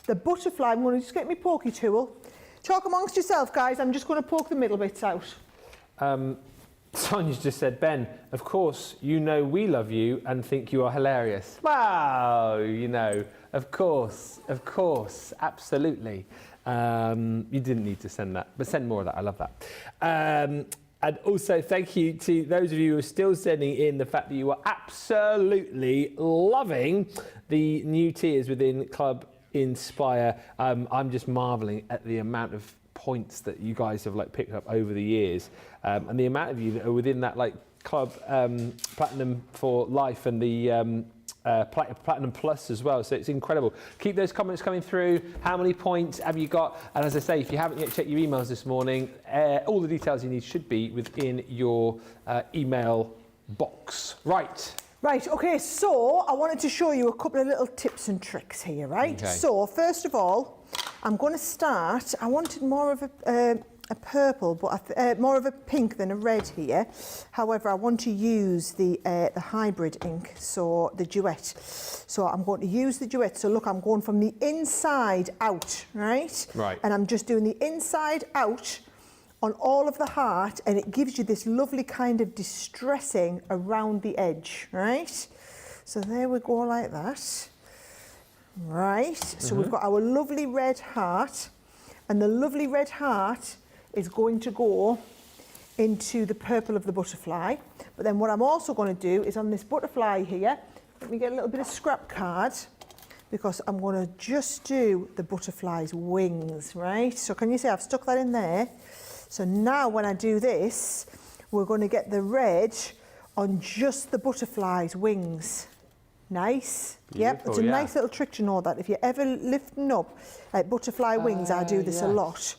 The butterfly, I'm going to just get my pokey tool. Talk amongst yourself, guys. I'm just going to poke the middle bits out. Sonia's just said, Ben, of course, you know we love you and think you are hilarious. Wow, you know, of course, absolutely. You didn't need to send that, but send more of that. I love that. And also thank you to those of you who are still sending in the fact that you are absolutely loving the new tiers within Club Inspire. I'm just marvelling at the amount of points that you guys have like picked up over the years, and the amount of you that are within that like Club Platinum for Life and the Platinum Plus as well. So it's incredible. Keep those comments coming through. How many points have you got? And as I say, if you haven't yet checked your emails this morning, all the details you need should be within your email box. Right, okay, so I wanted to show you a couple of little tips and tricks here, right? Okay. So, first of all, I'm going to start, I wanted more of a purple, but more of a pink than a red here. However, I want to use the hybrid ink, so the duet. So I'm going to use the duet. So look, I'm going from the inside out, right? Right. And I'm just doing the inside out on all of the heart, and it gives you this lovely kind of distressing around the edge, right? So there we go like that. Right, so we've got our lovely red heart, and the lovely red heart is going to go into the purple of the butterfly. But then what I'm also going to do is on this butterfly here, let me get a little bit of scrap card, because I'm going to just do the butterfly's wings, right? So can you see I've stuck that in there? So now when I do this, we're going to get the red on just the butterfly's wings. Nice. Beautiful, yep, it's a nice little trick to know that. If you're ever lifting up like butterfly wings, I do this a lot,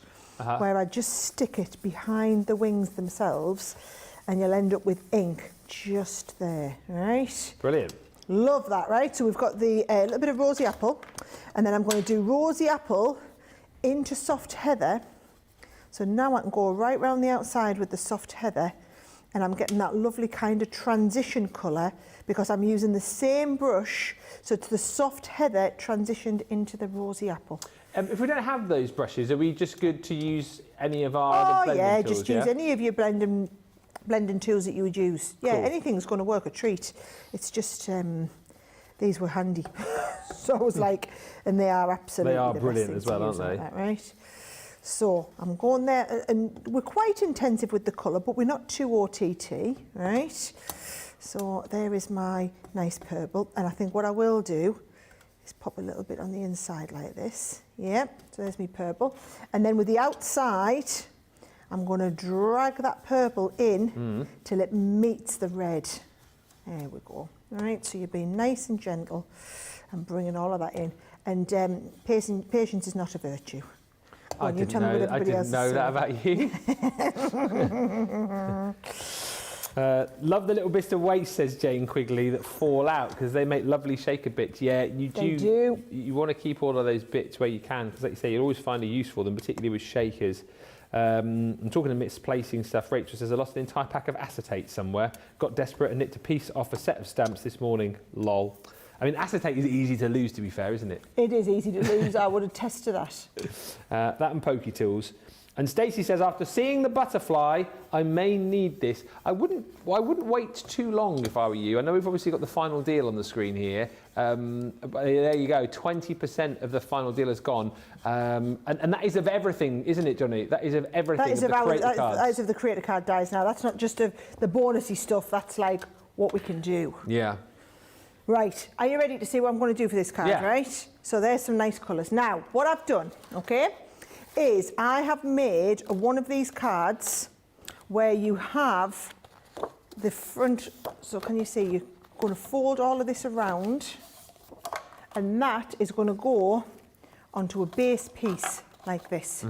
where I just stick it behind the wings themselves, and you'll end up with ink just there, right? Brilliant. Love that, right? So we've got the little bit of rosy apple, and then I'm going to do rosy apple into soft heather. So now I can go right round the outside with the soft heather, and I'm getting that lovely kind of transition colour because I'm using the same brush, so it's the soft heather transitioned into the rosy apple. If we don't have those brushes, are we just good to use any of our other blending tools? Just use any of your blending tools that you would use. Yeah, Cool. Anything's going to work a treat. It's just these were handy. So I was like, and they are absolutely They are the brilliant best as well, thing to aren't use they? like that, right? So I'm going there, and we're quite intensive with the colour, but we're not too OTT, right? So there is my nice purple, and I think what I will do is pop a little bit on the inside like this. Yep, so there's my purple. And then with the outside, I'm going to drag that purple in till it meets the red. There we go. All right, so you're being nice and gentle and bringing all of that in. And patience is not a virtue. I didn't know that about you. Love the little bits of waste, says Jane Quigley, that fall out because they make lovely shaker bits. Yeah, you do. You want to keep all of those bits where you can because, like you say, you'll always find a use for them, particularly with shakers. I'm talking of misplacing stuff. Rachel says, I lost an entire pack of acetate somewhere. Got desperate and nicked a piece off a set of stamps this morning. Lol. I mean, acetate is easy to lose, to be fair, isn't it? It is easy to lose. I would attest to that. That and pokey tools. And Stacey says, after seeing the butterfly, I may need this. I wouldn't wait too long if I were you. I know we've obviously got the final deal on the screen here. But there you go, 20% of the final deal has gone. And that is of everything, isn't it, Johnny? That is of everything. That is of the creator card dies now. That's not just of the bonusy stuff. That's like what we can do. Yeah. Right, are you ready to see what I'm going to do for this card, right? So there's some nice colours. Now, what I've done, okay, is I have made one of these cards where you have the front, so can you see, you're going to fold all of this around, and that is going to go onto a base piece like this.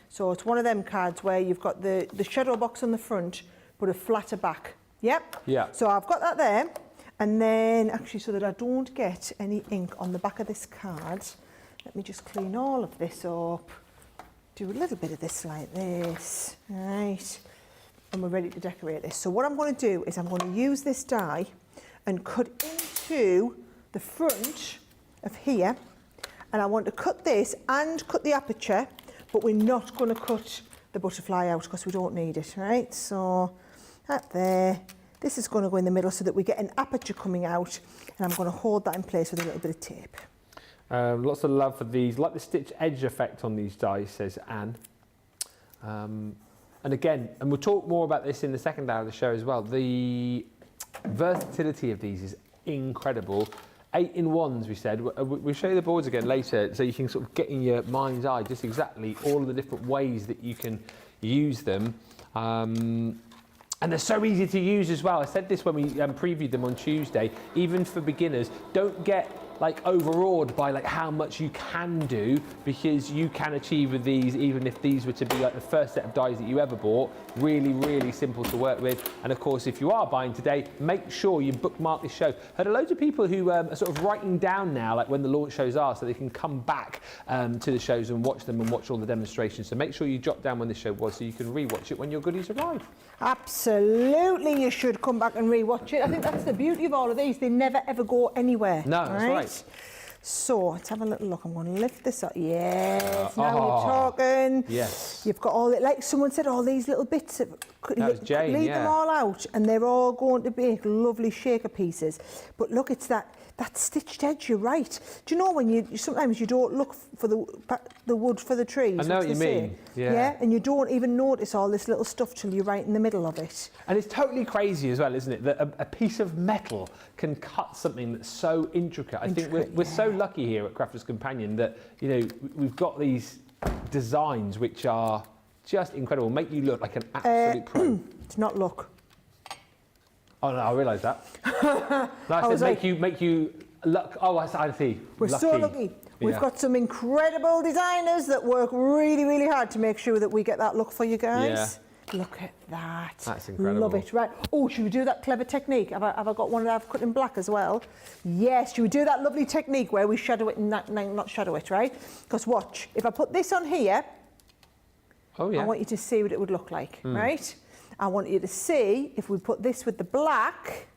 So it's one of them cards where you've got the shadow box on the front, but a flatter back. Yep. Yeah. So I've got that there. And then, actually, so that I don't get any ink on the back of this card, let me just clean all of this up. Do a little bit of this like this, right? And we're ready to decorate this. So what I'm going to do is I'm going to use this die and cut into the front of here. And I want to cut this and cut the aperture, but we're not going to cut the butterfly out because we don't need it, right? So that there. This is going to go in the middle so that we get an aperture coming out, and I'm going to hold that in place with a little bit of tape. Lots of love for these. Like the stitch edge effect on these dies, says Anne. And again, and we'll talk more about this in the second hour of the show as well, the versatility of these is incredible. 8-in-1s, we said. We'll show you the boards again later so you can sort of get in your mind's eye just exactly all of the different ways that you can use them. And they're so easy to use as well. I said this when we previewed them on Tuesday. Even for beginners, don't get like overawed by like how much you can do, because you can achieve with these, even if these were to be like the first set of dies that you ever bought. Really, really simple to work with. And of course, if you are buying today, make sure you bookmark this show. Heard a loads of people who are sort of writing down now, like when the launch shows are, so they can come back to the shows and watch them and watch all the demonstrations. So make sure you jot down when this show was so you can rewatch it when your goodies arrive. Absolutely, you should come back and rewatch it. I think that's the beauty of all of these. They never ever go anywhere. No, that's right. So let's have a little look. I'm going to lift this up. Yes, now you're talking. Yes. You've got all it, like someone said, all these little bits. That was Jane, leave them all out, and they're all going to be lovely shaker pieces. But look, it's that stitched edge. You're right. Do you know when sometimes you don't look for the wood for the trees? I know what you mean. Yeah. And you don't even notice all this little stuff till you're right in the middle of it. And it's totally crazy as well, isn't it? That a piece of metal can cut something that's so intricate. I think we're so lucky here at Crafters Companion that we've got these designs which are just incredible. Make you look like an absolute pro. It's not look. Oh no, I realise that. No, I said make you look. Oh, I see. We're so lucky. We've got some incredible designers that work really, really hard to make sure that we get that look for you guys. Look at that. That's incredible. Love it, right. Oh, should we do that clever technique? Have I got one that I've cut in black as well? Yes, should we do that lovely technique where we shadow it and not shadow it, right? Because watch, if I put this on here, Oh, yeah. I want you to see what it would look like, right? I want you to see if we put this with the black,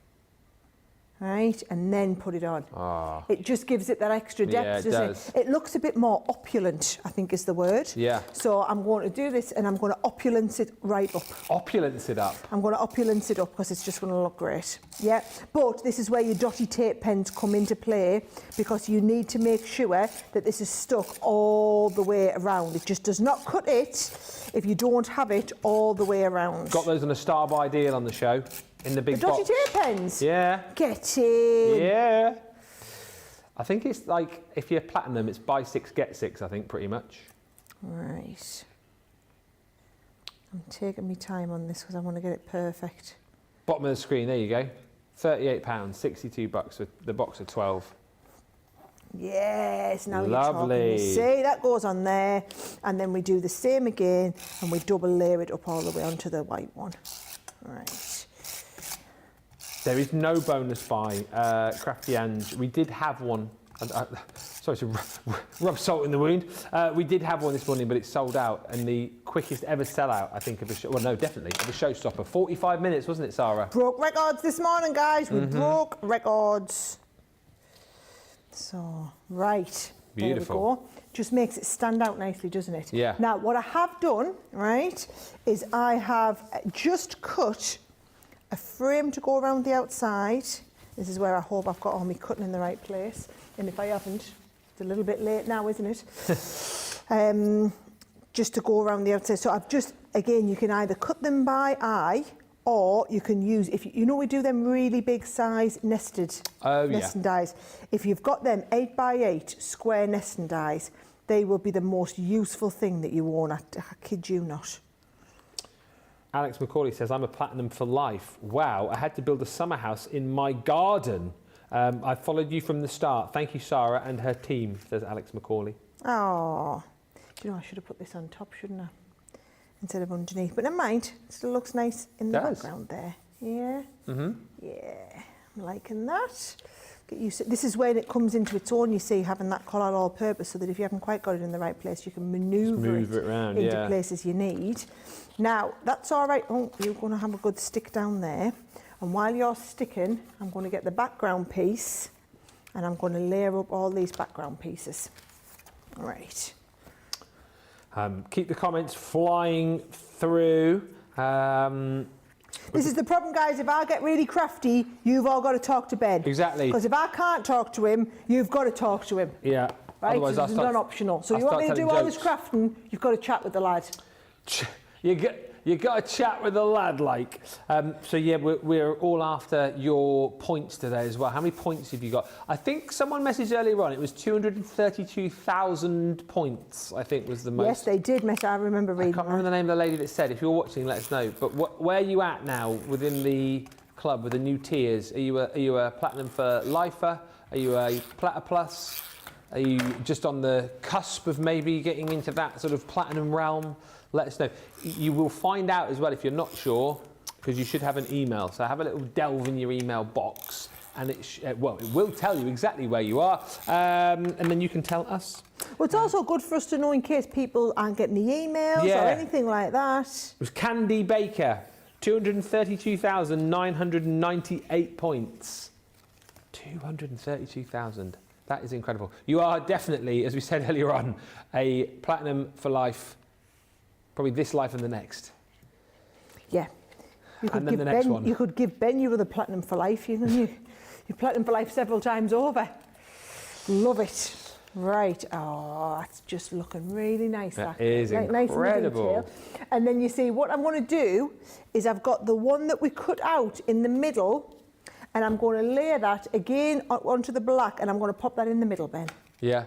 right, and then put it on. Ah. It just gives it that extra depth, Yeah, it doesn't does. it? It looks a bit more opulent, I think is the word. Yeah. So I'm going to do this and I'm going to opulence it right up. Opulence it up. I'm going to opulence it up because it's just going to look great. Yeah, but this is where your dotty tape pens come into play because you need to make sure that this is stuck all the way around. It just does not cut it if you don't have it all the way around. Got those on a Star by Deal on the show in the big The dotty box. tape pens? Yeah. Get in. Yeah. I think it's like if you're platinum, it's buy 6 get 6. I think pretty much. Right. I'm taking my time on this because I want to get it perfect. Bottom of the screen. There you go. £38, $62 with the box of 12. Yes, now Lovely. you're talking. You see, that goes on there, and then we do the same again, and we double layer it up all the way onto the white one. Right. There is no bonus buy, Crafty Ange. We did have one. Sorry to rub salt in the wound. We did have one this morning, but it's sold out, and the quickest ever sellout, I think, of a show. Well, no, definitely of a Showstopper. 45 minutes, wasn't it, Sarah? Broke records this morning, guys. We broke records. So, right. Beautiful. There we go. Just makes it stand out nicely, doesn't it? Yeah. Now, what I have done, right, is I have just cut a frame to go around the outside. This is where I hope I've got all my cutting in the right place. And if I haven't, it's a little bit late now, isn't it? Just to go around the outside. So I've just, again, you can either cut them by eye or you can use, if you know we do them really big size nested nesting dies. If you've got them 8x8 square nesting dies, they will be the most useful thing that you own. I kid you not. Alex McCauley says, I'm a platinum for life. Wow, I had to build a summer house in my garden. I followed you from the start. Thank you, Sarah and her team, says Alex McCauley. Oh, do you know, I should have put this on top, shouldn't I? Instead of underneath. But never mind, it still looks nice in the background there. Yeah? Yeah, I'm liking that. Get used to, this is when it comes into its own, you see, having that collar all purpose, so that if you haven't quite got it in the right place, you can manoeuvre it around, into places you need. Now, that's all right. Oh, you're going to have a good stick down there. And while you're sticking, I'm going to get the background piece and I'm going to layer up all these background pieces. All right. Keep the comments flying through. This is the problem, guys. If I get really crafty, you've all got to talk to Ben. Exactly. Because if I can't talk to him, you've got to talk to him. Yeah. Right? Otherwise, So it's non-optional. So you want me to do all this crafting, you've got to chat with the lad. You got to chat with the lad, like. So yeah, we're all after your points today as well. How many points have you got? I think someone messaged earlier on. It was 232,000 points. I think was the most. Yes, they did. I remember reading. I can't remember the name of the lady that said. If you're watching, let us know. But where are you at now within the club with the new tiers? Are you a platinum for lifer? Are you a platter plus? Are you just on the cusp of maybe getting into that sort of platinum realm? Let us know. You will find out as well if you're not sure, because you should have an email. So have a little delve in your email box, and it will tell you exactly where you are, and then you can tell us. Well, it's also good for us to know in case people aren't getting the emails or anything like that. It was Candy Baker, 232,998 points. 232,000. That is incredible. You are definitely, as we said earlier on, a platinum for life. Probably this life and the next. Yeah. You could And then give the next Ben, one. You could give Ben your other platinum for life. You platinum for life several times over. Love it. Right. Oh, it's just looking really nice. That is incredible. Nice in the detail. And then you see what I'm going to do is I've got the one that we cut out in the middle, and I'm going to layer that again onto the black, and I'm going to pop that in the middle, Ben. Yeah.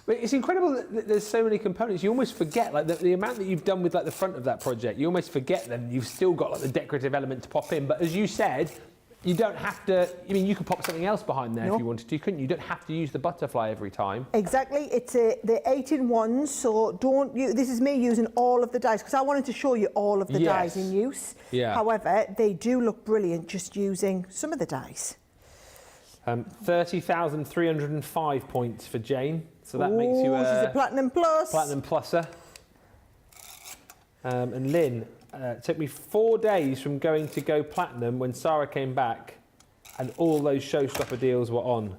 But it's incredible that there's so many components. You almost forget, like the amount that you've done with like the front of that project. You almost forget them. You've still got like the decorative element to pop in. But as you said, You don't have to, I mean, you could pop something else behind there No. if you wanted to, couldn't you? You don't have to use the butterfly every time. Exactly, it's the 8-in-1, so don't you, this is me using all of the dies, because I wanted to show you all of the dies in use. Yeah. However, they do look brilliant just using some of the dies. 30,305 points for Jane, so that makes you she's a Platinum Plus. Platinum Pluser. And Lynn, it took me 4 days from going to go Platinum when Sarah came back and all those Showstopper deals were on.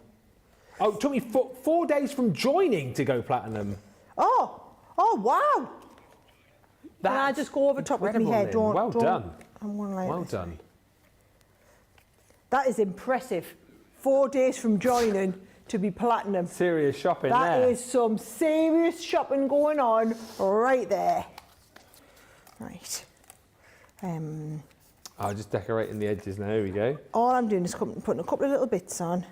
Oh, it took me 4 days from joining to go Platinum. Oh, wow. Can I just go over top with my head? Lynn. Well done. I'm one like Well this. done. That is impressive. 4 days from joining to be Platinum. Serious shopping there. That is some serious shopping going on right there. Right. Oh, just decorating the edges now. Here we go. All I'm doing is putting a couple of little bits on. Do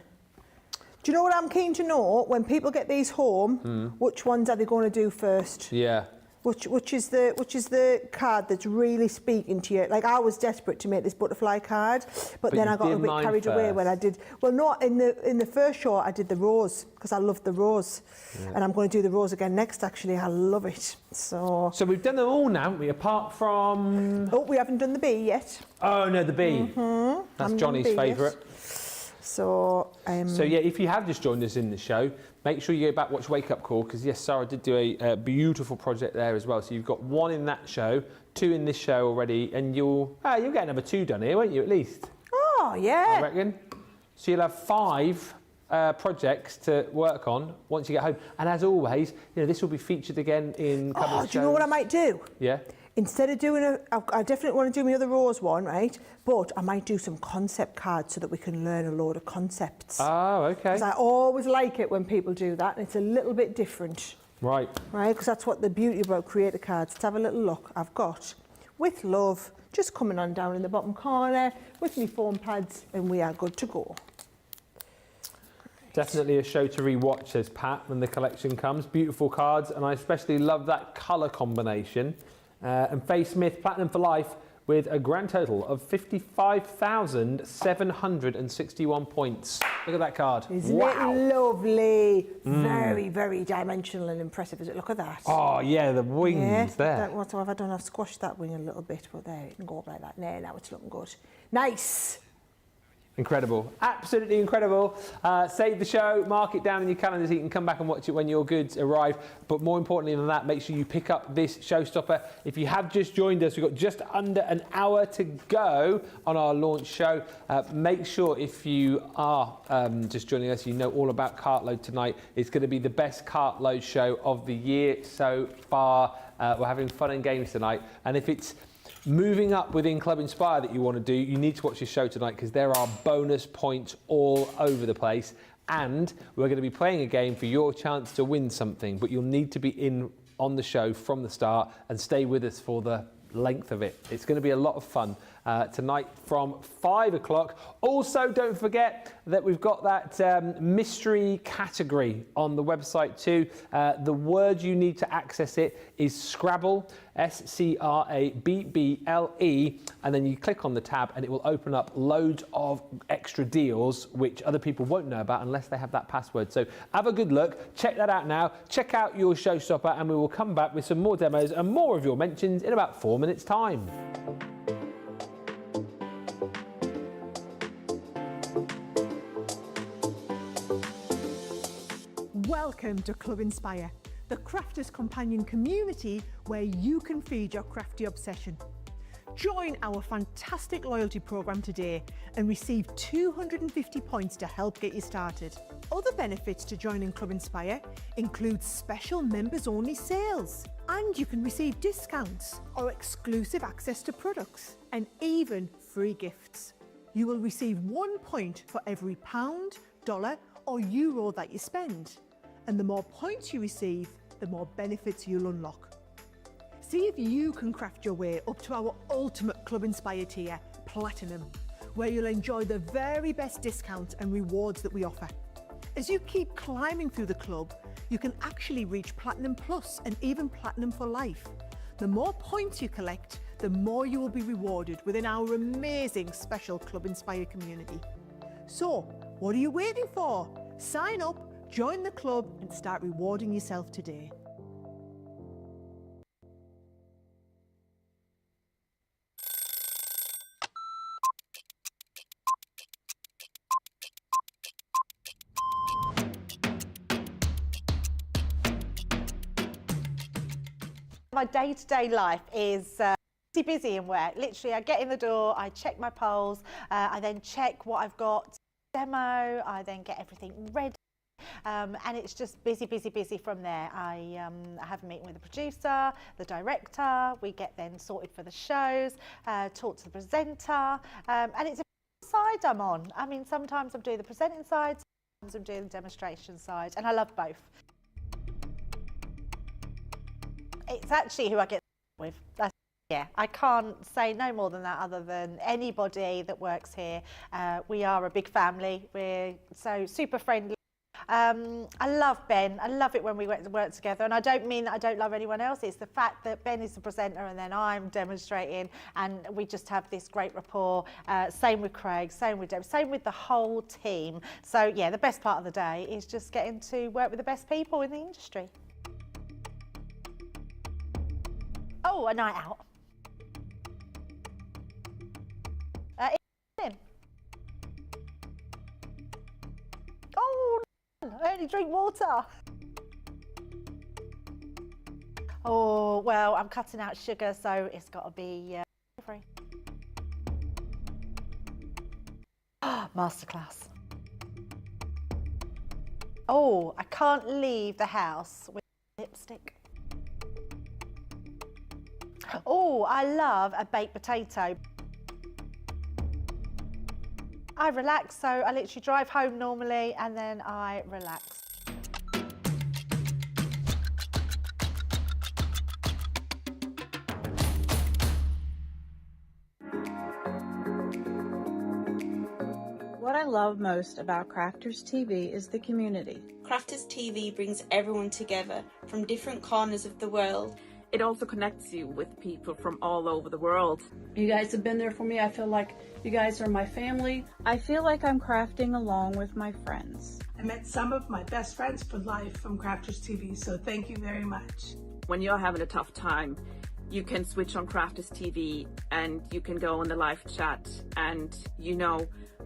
you know what I'm keen to know? When people get these home, which ones are they going to do first? Yeah. Which is the card that's really speaking to you? Like, I was desperate to make this butterfly card, but then you I got a did bit mine carried away when I first. did. Well, not in the first show. I did the rose because I loved the rose, and I'm going to do the rose again next. Actually, I love it. So we've done them all now, haven't we? Apart from... oh, we haven't done the bee yet. Oh, no, the bee. That's Johnny's favourite. So So yeah, if you have just joined us in the show, make sure you go back, watch Wake Up Call, because yes, Sarah did do a beautiful project there as well. So you've got 1 in that show, 2 in this show already, and you'll get another 2 done here, won't you, at least? oh yeah. I reckon. So you'll have 5 projects to work on once you get home. And as always, you know, this will be featured again in coming shows. Do you know what I might do? Yeah. Instead of doing I definitely want to do my other rose one, right? But I might do some concept cards so that we can learn a load of concepts. Oh, okay. Because I always like it when people do that, and it's a little bit different, Right. right? Because that's what the beauty about creator cards. Let's have a little look. I've got With Love just coming on down in the bottom corner with my foam pads, and we are good to go. Definitely a show to re-watch, says Pat, when the collection comes. Beautiful cards, and I especially love that colour combination. And Faye Smith, Platinum for Life, with a grand total of 55,761 points. Look at that card. Isn't Wow. it lovely? Very, very dimensional and impressive. Is it? Look at that. Oh, yeah, the wings there. What have I done? I've squashed that wing a little bit, but there, it can go up like that. Now it's looking good. Nice. Incredible. Absolutely incredible. Save the show, mark it down in your calendars. You can come back and watch it when your goods arrive. But more importantly than that, make sure you pick up this Showstopper. If you have just joined us, we've got just under an hour to go on our launch show. Make sure if you are just joining us, you know all about Cartload tonight. It's going to be the best Cartload show of the year so far. We're having fun and games tonight. And if it's moving up within Club Inspire that you want to do, you need to watch this show tonight, because there are bonus points all over the place, and we're going to be playing a game for your chance to win something, but you'll need to be in on the show from the start and stay with us for the length of it. It's going to be a lot of fun tonight from 5 o'clock. Also, don't forget that we've got that mystery category on the website too. The word you need to access it is Scrabble, S-C-R-A-B-B-L-E, and then you click on the tab and it will open up loads of extra deals which other people won't know about unless they have that password. So have a good look, check that out now, check out your Showstopper, and we will come back with some more demos and more of your mentions in about 4 minutes' time. Welcome to Club Inspire, the crafters' companion community where you can feed your crafty obsession. Join our fantastic loyalty program today and receive 250 points to help get you started. Other benefits to joining Club Inspire include special members-only sales, and you can receive discounts or exclusive access to products, and even free gifts. You will receive 1 point for every pound, dollar or euro that you spend. And the more points you receive, the more benefits you'll unlock. See if you can craft your way up to our ultimate Club Inspire tier, Platinum, where you'll enjoy the very best discounts and rewards that we offer. As you keep climbing through the club, you can actually reach Platinum Plus and even Platinum for Life. The more points you collect, the more you will be rewarded within our amazing special Club Inspire community. So, what are you waiting for? Sign up, join the club and start rewarding yourself today. My day-to-day life is busy in work. Literally, I get in the door, I check my polls, I then check what I've got demo, I then get everything ready, and it's just busy from there. I have a meeting with the producer, the director, we get then sorted for the shows, talk to the presenter, and it's a side I'm on. I mean, sometimes I'm doing the presenting side, sometimes I'm doing the demonstration side, and I love both. It's actually who I get with. Yeah, I can't say no more than that other than anybody that works here. We are a big family. We're so super friendly. I love Ben. I love it when we work together. And I don't mean that I don't love anyone else. It's the fact that Ben is the presenter and then I'm demonstrating and we just have this great rapport. Same with Craig, same with Deb, same with the whole team. So yeah, the best part of the day is just getting to work with the best people in the industry. Oh, a night out. Oh, I only drink water. Oh, well, I'm cutting out sugar, so it's got to be free. Masterclass. Oh, I can't leave the house with lipstick. Oh, I love a baked potato. I relax, so I literally drive home normally and then I relax. What I love most about Crafters TV is the community. Crafters TV brings everyone together from different corners of the world. It also connects you with people from all over the world. You guys have been there for me. I feel like you guys are my family. I feel like I'm crafting along with my friends. I met some of my best friends for life from Crafters TV, so thank you very much. When you're having a tough time, you can switch on Crafters TV and you can go on the live chat and you know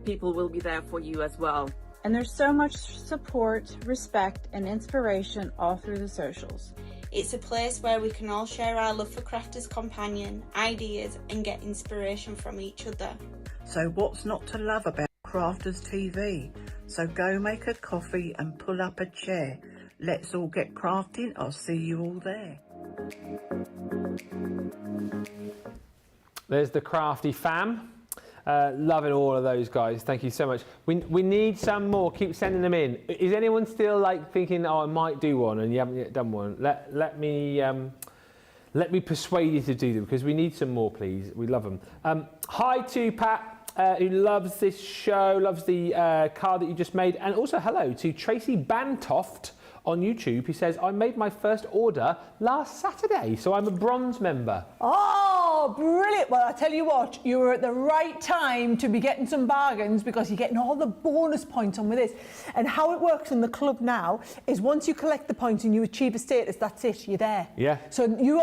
people will be there for you as well. And there's so much support, respect, and inspiration all through the socials. It's a place where we can all share our love for Crafters Companion, ideas and get inspiration from each other. So what's not to love about Crafters TV? So go make a coffee and pull up a chair. Let's all get crafting. I'll see you all there. There's the crafty fam. Loving all of those guys. Thank you so much. We need some more. Keep sending them in. Is anyone still like thinking, oh, I might do one, and you haven't yet done one? Let me persuade you to do them because we need some more, please. We love them. Hi to Pat, who loves this show, loves the card that you just made, and also hello to Tracy Bantoft on YouTube, who says, I made my first order last Saturday, so I'm a bronze member. Oh, brilliant. Well, I tell you what, you were at the right time to be getting some bargains because you're getting all the bonus points on with this. And how it works in the club now is once you collect the points and you achieve a status, that's it, you're there. Yeah. So you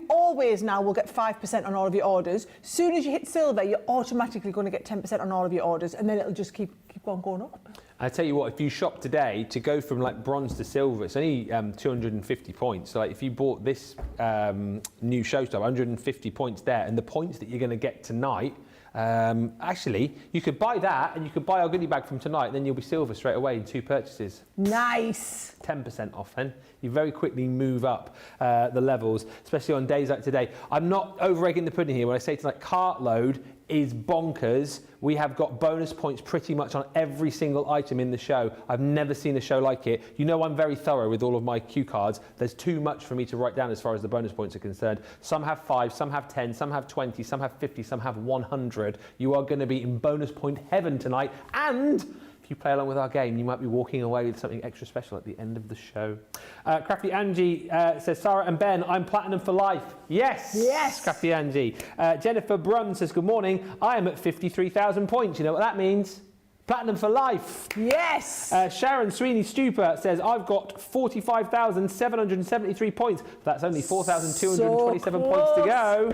always now will get 5% on all of your orders. Soon as you hit silver, you're automatically going to get 10% on all of your orders, and then it'll just keep on going up. I tell you what, if you shop today, to go from like bronze to silver, it's only 250 points. So like if you bought this new Showstopper, 150 points there, and the points that you're going to get tonight, actually, you could buy that and you could buy our goodie bag from tonight, and then you'll be silver straight away in 2 purchases. Nice. 10% off then. You very quickly move up the levels, especially on days like today. I'm not over-egging the pudding here when I say tonight cartload is bonkers. We have got bonus points pretty much on every single item in the show. I've never seen a show like it. You know I'm very thorough with all of my cue cards. There's too much for me to write down as far as the bonus points are concerned. Some have 5, some have 10, some have 20, some have 50, some have 100. You are going to be in bonus point heaven tonight. And if you play along with our game, you might be walking away with something extra special at the end of the show. Crafty Angie says, Sarah and Ben, I'm platinum for life. Yes. Yes. Crafty Angie. Jennifer Brunn says, good morning. I am at 53,000 points. You know what that means? Platinum for life. Yes. Sharon Sweeney Stuper says, I've got 45,773 points. That's only 4,227 points to go.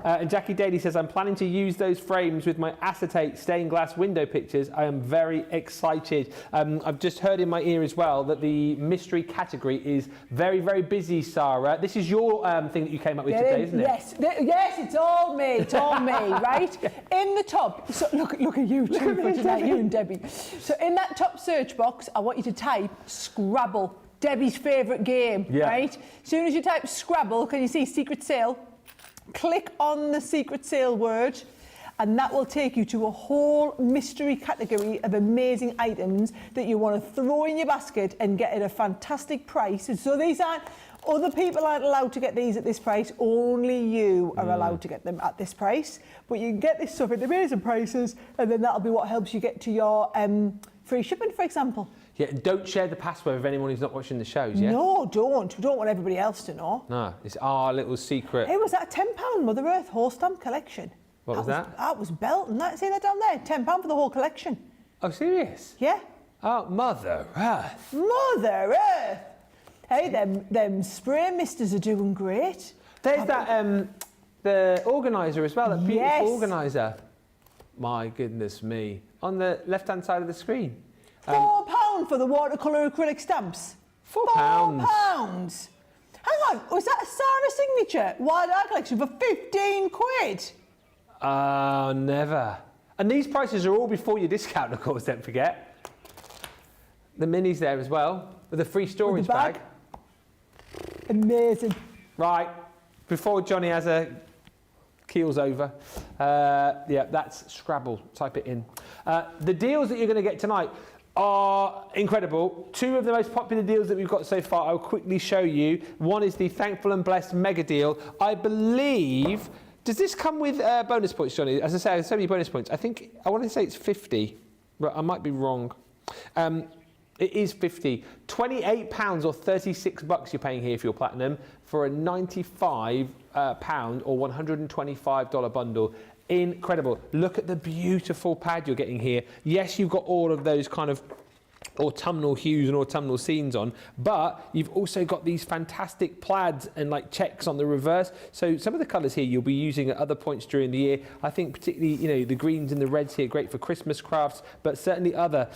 And Jackie Daly says, I'm planning to use those frames with my acetate stained glass window pictures. I am very excited. I've just heard in my ear as well that the mystery category is very, very busy, Sarah. This is your thing that you came up with today, isn't it? Yes. Yes, it's all me. It's all me, right? In the top, so look at you two for tonight, you and Debbie. So in that top search box, I want you to type Scrabble, Debbie's favourite game, right? As soon as you type Scrabble, can you see secret sale? Click on the secret sale word, and that will take you to a whole mystery category of amazing items that you want to throw in your basket and get at a fantastic price. And so these aren't, other people aren't allowed to get these at this price, only you are allowed to get them at this price. But you can get this stuff at amazing prices, and then that'll be what helps you get to your free shipping, for example. Yeah, don't share the password with anyone who's not watching the shows, yeah? No, don't. We don't want everybody else to know. No, it's our little secret. Hey, was that a £10 Mother Earth whole stamp collection? What was that? That was belting. See that down there? £10 for the whole collection. Oh, serious? Yeah. Oh, Mother Earth. Mother Earth. Hey, them spray misters are doing great. There's that, the organiser as well, that beautiful organiser. My goodness me. On the left-hand side of the screen. £4 for the watercolour acrylic stamps. £4. £4. Hang on, was that a Sarah signature wild art collection for 15 quid? Never. And these prices are all before your discount, of course, don't forget. The mini's there as well, with a free storage bag. Amazing. Right, before Johnny has a keels over, yeah, that's Scrabble, type it in. The deals that you're going to get tonight are incredible. Two of the most popular deals that we've got so far, I'll quickly show you. One is the Thankful and Blessed mega deal. I believe, does this come with bonus points, Johnny? As I say, there's so many bonus points. I want to say it's 50, but I might be wrong. It is 50. £28 or $36 you're paying here for your platinum for a £95 or $125 bundle. Incredible. Look at the beautiful pad you're getting here. Yes, you've got all of those kind of autumnal hues and autumnal scenes on, but you've also got these fantastic plaids and like checks on the reverse. So some of the colours here you'll be using at other points during the year. I think particularly, you know, the greens and the reds here, great for Christmas crafts, but certainly other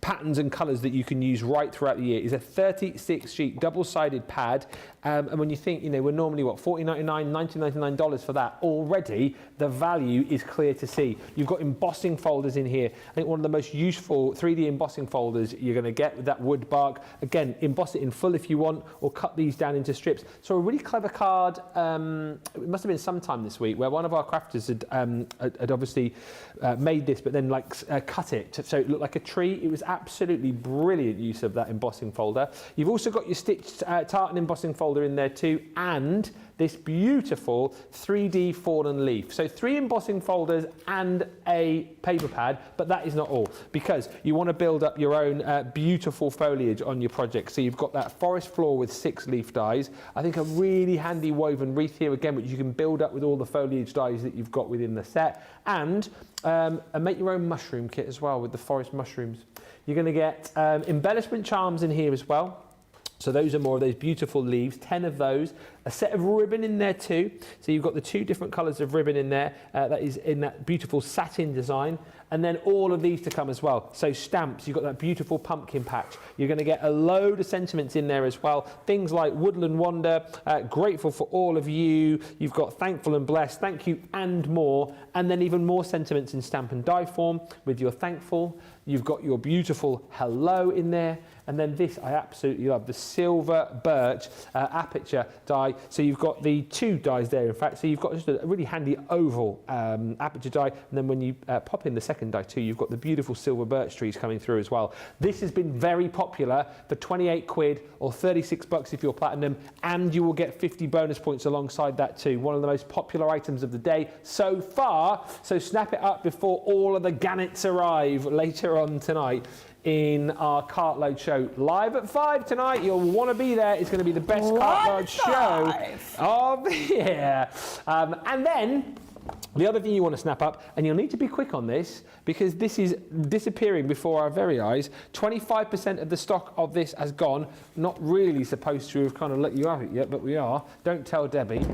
patterns and colours that you can use right throughout the year. Is a 36 sheet double-sided pad, and when you think, you know, we're normally what, $40.99, $99 for that, already the value is clear to see. You've got embossing folders in here. I think one of the most useful 3D embossing folders you're going to get with that wood bark. Again, emboss it in full if you want, or cut these down into strips. So a really clever card, it must have been sometime this week, where one of our crafters had obviously made this, but then like cut it so it looked like a tree. It was absolutely brilliant use of that embossing folder. You've also got your stitched tartan embossing folder in there too, and this beautiful 3D fallen leaf. So 3 embossing folders and a paper pad, but that is not all, because you want to build up your own beautiful foliage on your project. So you've got that forest floor with 6 leaf dies. I think a really handy woven wreath here again, which you can build up with all the foliage dies that you've got within the set, and make your own mushroom kit as well with the forest mushrooms. You're going to get embellishment charms in here as well. So those are more of those beautiful leaves, 10 of those. A set of ribbon in there too. So you've got the 2 different colours of ribbon in there. That is in that beautiful satin design. And then all of these to come as well. So stamps, you've got that beautiful pumpkin patch. You're going to get a load of sentiments in there as well. Things like Woodland Wonder, Grateful for all of you. You've got Thankful and Blessed, Thank you and more. And then even more sentiments in stamp and die form with your Thankful. You've got your beautiful Hello in there. And then this I absolutely love, the silver birch aperture die. So you've got the 2 dies there, in fact. So you've got just a really handy oval aperture die. And then when you pop in the second die too, you've got the beautiful silver birch trees coming through as well. This has been very popular for 28 quid or 36 bucks if you're platinum. And you will get 50 bonus points alongside that too. One of the most popular items of the day so far. So snap it up before all of the gannets arrive later on tonight in our Cartload show. Live at 5 tonight. You'll want to be there. It's going to be the best Cartload show of the year. And then the other thing you want to snap up, and you'll need to be quick on this because this is disappearing before our very eyes. 25% of the stock of this has gone. Not really supposed to have kind of let you have it yet, but we are. Don't tell Debbie.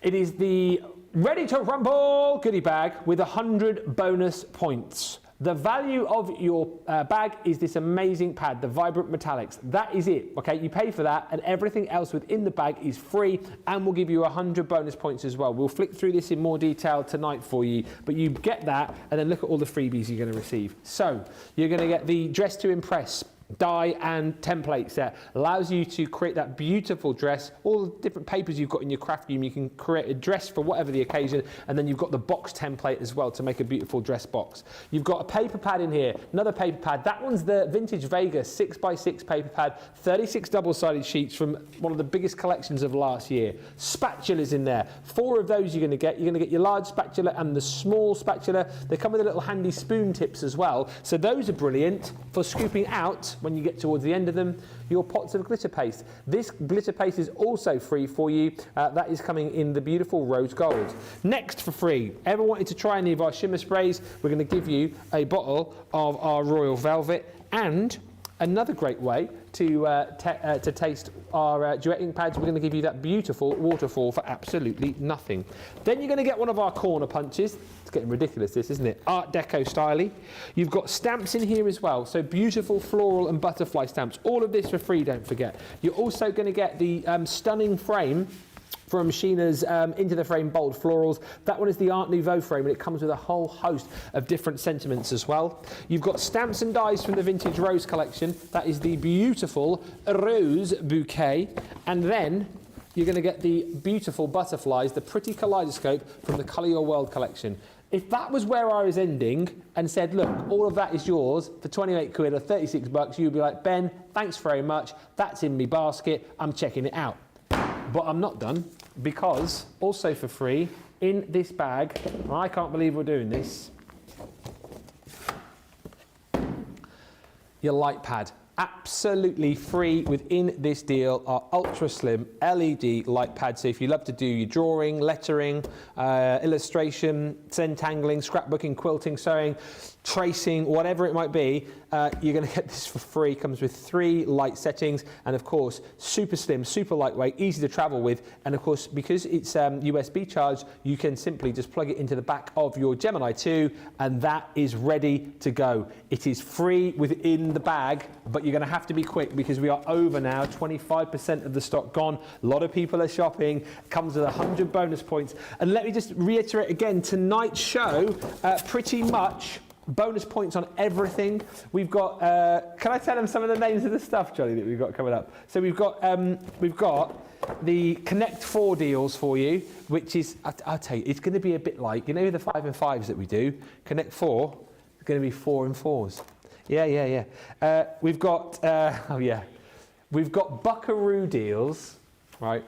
It is the Ready to Rumble goodie bag with 100 bonus points. The value of your bag is this amazing pad, the Vibrant Metallics. That is it, okay? You pay for that, and everything else within the bag is free, and we'll give you 100 bonus points as well. We'll flick through this in more detail tonight for you, but you get that, and then look at all the freebies you're going to receive. So, you're going to get the Dress to Impress die and template set. Allows you to create that beautiful dress. All the different papers you've got in your craft room, you can create a dress for whatever the occasion, and then you've got the box template as well to make a beautiful dress box. You've got a paper pad in here, another paper pad. That one's the Vintage Vegas 6x6 paper pad, 36 double-sided sheets from one of the biggest collections of last year. Spatulas in there. 4 of those you're going to get. You're going to get your large spatula and the small spatula. They come with a little handy spoon tips as well. So those are brilliant for scooping out, when you get towards the end of them, your pots of glitter paste. This glitter paste is also free for you. That is coming in the beautiful rose gold. Next for free, ever wanted to try any of our shimmer sprays, we're going to give you a bottle of our Royal Velvet, and another great way to taste our duet ink pads, we're going to give you that beautiful waterfall for absolutely nothing. Then you're going to get one of our corner punches. It's getting ridiculous, this, isn't it? Art Deco styly. You've got stamps in here as well, so beautiful floral and butterfly stamps. All of this for free, don't forget. You're also going to get the stunning frame from Sheena's Into the Frame Bold Florals. That one is the Art Nouveau frame, and it comes with a whole host of different sentiments as well. You've got stamps and dies from the Vintage Rose collection. That is the beautiful Rose Bouquet. And then you're going to get the beautiful butterflies, the pretty kaleidoscope from the Colour Your World collection. If that was where I was ending and said, look, all of that is yours for 28 quid or 36 bucks, you'd be like, Ben, thanks very much. That's in me basket. I'm checking it out. But I'm not done, because also for free in this bag, I can't believe we're doing this, your light pad. Absolutely free within this deal are ultra slim LED light pads. So if you love to do your drawing, lettering, illustration, centangling, scrapbooking, quilting, sewing, tracing, whatever it might be, you're going to get this for free. Comes with 3 light settings, and of course super slim, super lightweight, easy to travel with, and of course because it's USB charged, you can simply just plug it into the back of your Gemini 2 and that is ready to go. It is free within the bag, but you're going to have to be quick because we are over now. 25% of the stock gone. A lot of people are shopping. Comes with 100 bonus points. And let me just reiterate again, tonight's show pretty much bonus points on everything. We've got, can I tell them some of the names of the stuff, Johnny, that we've got coming up? So we've got the Connect 4 deals for you, which is, I'll tell you, it's going to be a bit like, you know the 5 and 5s that we do? Connect 4, it's going to be 4 and 4s. Yeah. We've got, we've got Buckaroo deals, right?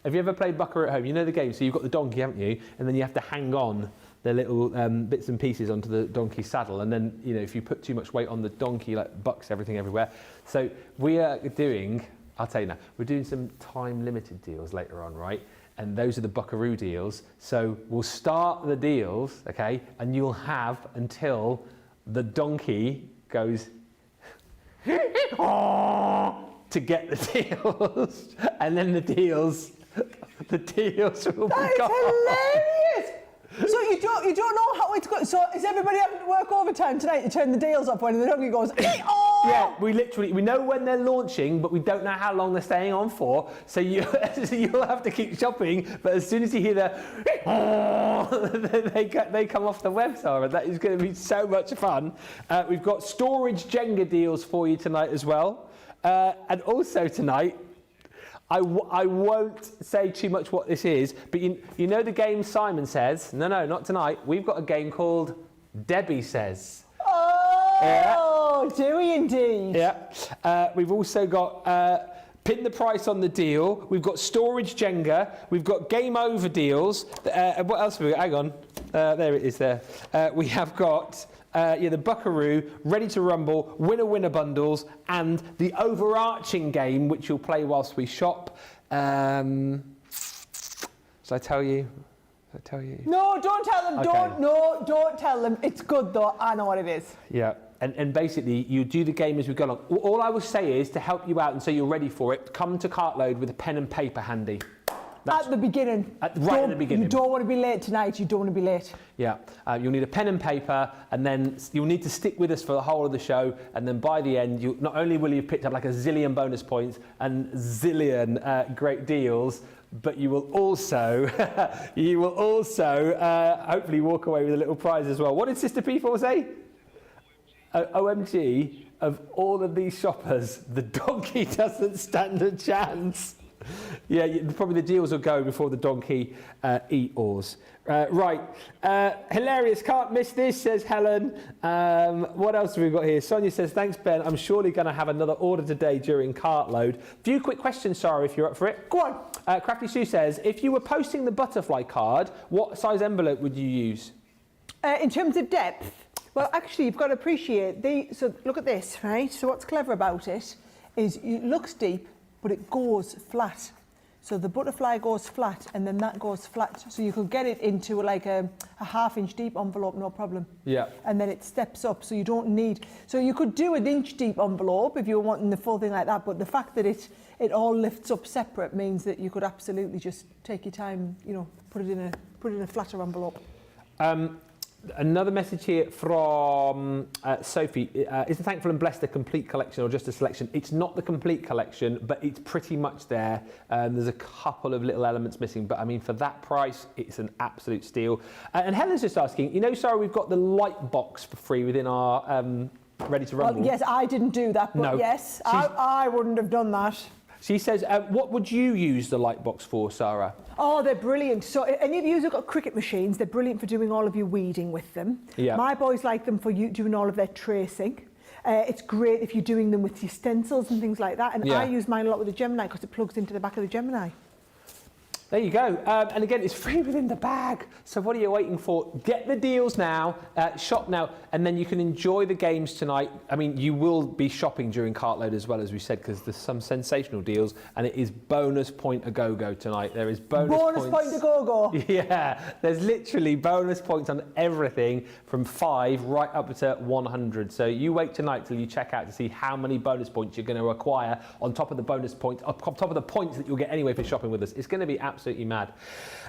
Have you ever played Buckaroo at home? You know the game, so you've got the donkey, haven't you? And then you have to hang on the little bits and pieces onto the donkey saddle, and then, you know, if you put too much weight on the donkey, like bucks everything everywhere. So we are doing, I'll tell you now, we're doing some time limited deals later on, right? And those are the Buckaroo deals. So we'll start the deals, okay, and you'll have until the donkey goes to get the deals, and then the deals will be gone. That is hilarious! So you don't know how it's going. So is everybody having to work overtime tonight to turn the deals up when the donkey goes? Yeah, we know when they're launching, but we don't know how long they're staying on for. So you'll have to keep shopping. But as soon as you hear the, they come off the web, Sarah. That is going to be so much fun. We've got storage Jenga deals for you tonight as well, and also tonight, I won't say too much what this is, but you know the game Simon Says? No, not tonight. We've got a game called Debbie Says. Oh, do we indeed? Yeah. We've also got Pin the Price on the Deal. We've got Storage Jenga. We've got Game Over Deals. What else have we got? Hang on. There it is there. We have got... the Buckaroo, Ready to Rumble, Winner Bundles, and the overarching game, which you'll play whilst we shop. Shall I tell you? No, don't tell them. Okay. Don't tell them. It's good though. I know what it is. Yeah. And basically, you do the game as we go along. All I will say is, to help you out and so you're ready for it, come to Cartload with a pen and paper handy. At the beginning. Right at the beginning. You don't want to be late tonight. You don't want to be late. Yeah. You'll need a pen and paper, and then you'll need to stick with us for the whole of the show. And then by the end, you not only will you have picked up like a zillion bonus points and zillion great deals, but you will also, hopefully walk away with a little prize as well. What did Sister P4 say? OMG, of all of these shoppers, the donkey doesn't stand a chance. Yeah, probably the deals will go before the donkey eat-ors. Right, hilarious, can't miss this, says Helen. What else have we got here? Sonia says, thanks, Ben. I'm surely going to have another order today during Cartload. Few quick questions, Sarah, if you're up for it. Go on. Crafty Sue says, if you were posting the butterfly card, what size envelope would you use? In terms of depth, well, actually, you've got to appreciate so look at this, right? So what's clever about it is it looks deep, but it goes flat. So the butterfly goes flat, and then that goes flat. So you could get it into like a half-inch deep envelope, no problem. Yeah. And then it steps up, so you don't need... So you could do an inch deep envelope if you were wanting the full thing like that, but the fact that it all lifts up separate means that you could absolutely just take your time, put it in a flatter envelope. Another message here from Sophie. Is the Thankful and Blessed a complete collection or just a selection? It's not the complete collection, but it's pretty much there. There's a couple of little elements missing, but I mean, for that price, it's an absolute steal. And Helen's just asking, Sarah, we've got the light box for free within our Ready to Rumble. Well, yes, I didn't do that, but no. Yes, I wouldn't have done that. She says, what would you use the light box for, Sarah? Oh, they're brilliant. So any of you who've got cricket machines, they're brilliant for doing all of your weeding with them. Yeah. My boys like them for doing all of their tracing. It's great if you're doing them with your stencils and things like that. And I use mine a lot with the Gemini because it plugs into the back of the Gemini. There you go. And again, it's free within the bag. So what are you waiting for? Get the deals now, shop now, and then you can enjoy the games tonight. I mean, you will be shopping during Cartload as well, as we said, because there's some sensational deals, and it is bonus point a go-go tonight. There is bonus point a go-go. Yeah, there's literally bonus points on everything from 5 right up to 100. So you wait tonight till you check out to see how many bonus points you're going to acquire on top of the bonus points, on top of the points that you'll get anyway for shopping with us. It's going to be absolutely mad.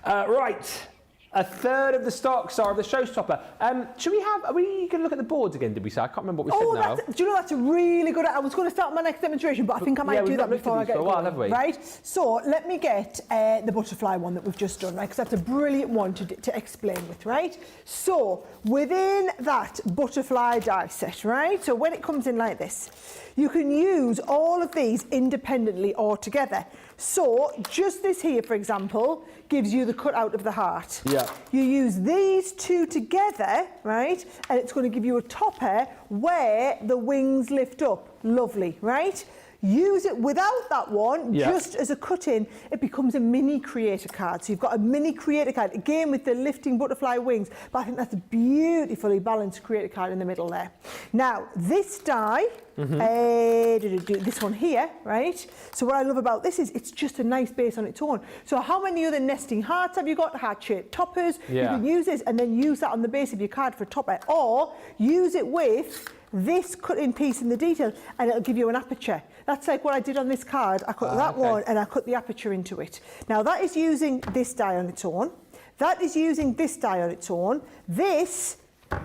Right, a third of the stock, Sarah, of the Showstopper. Are we going to look at the boards again, did we say? I can't remember what we said now. Do you know, that's a really good... I was going to start my next demonstration, but I think I might do that before I get going. Have we? Right, so let me get the butterfly one that we've just done, right, because that's a brilliant one to explain with, right? So within that butterfly die set, right, so when it comes in like this, you can use all of these independently or together. So just this here, for example, gives you the cutout of the heart. Yeah. You use these two together, right? And it's going to give you a topper where the wings lift up. Lovely, right? Use it without that one, just as a cut-in, it becomes a mini creator card. So you've got a mini creator card, again with the lifting butterfly wings, but I think that's a beautifully balanced creator card in the middle there. Now, this die, this one here, right? So what I love about this is it's just a nice base on its own. So how many other nesting hearts have you got? Heart-shaped toppers. You can use this and then use that on the base of your card for a topper, or use it with this cut-in piece in the detail, and it'll give you an aperture. That's like what I did on this card. I cut that one and I cut the aperture into it. Now that is using this die on its own. That is using this die on its own. This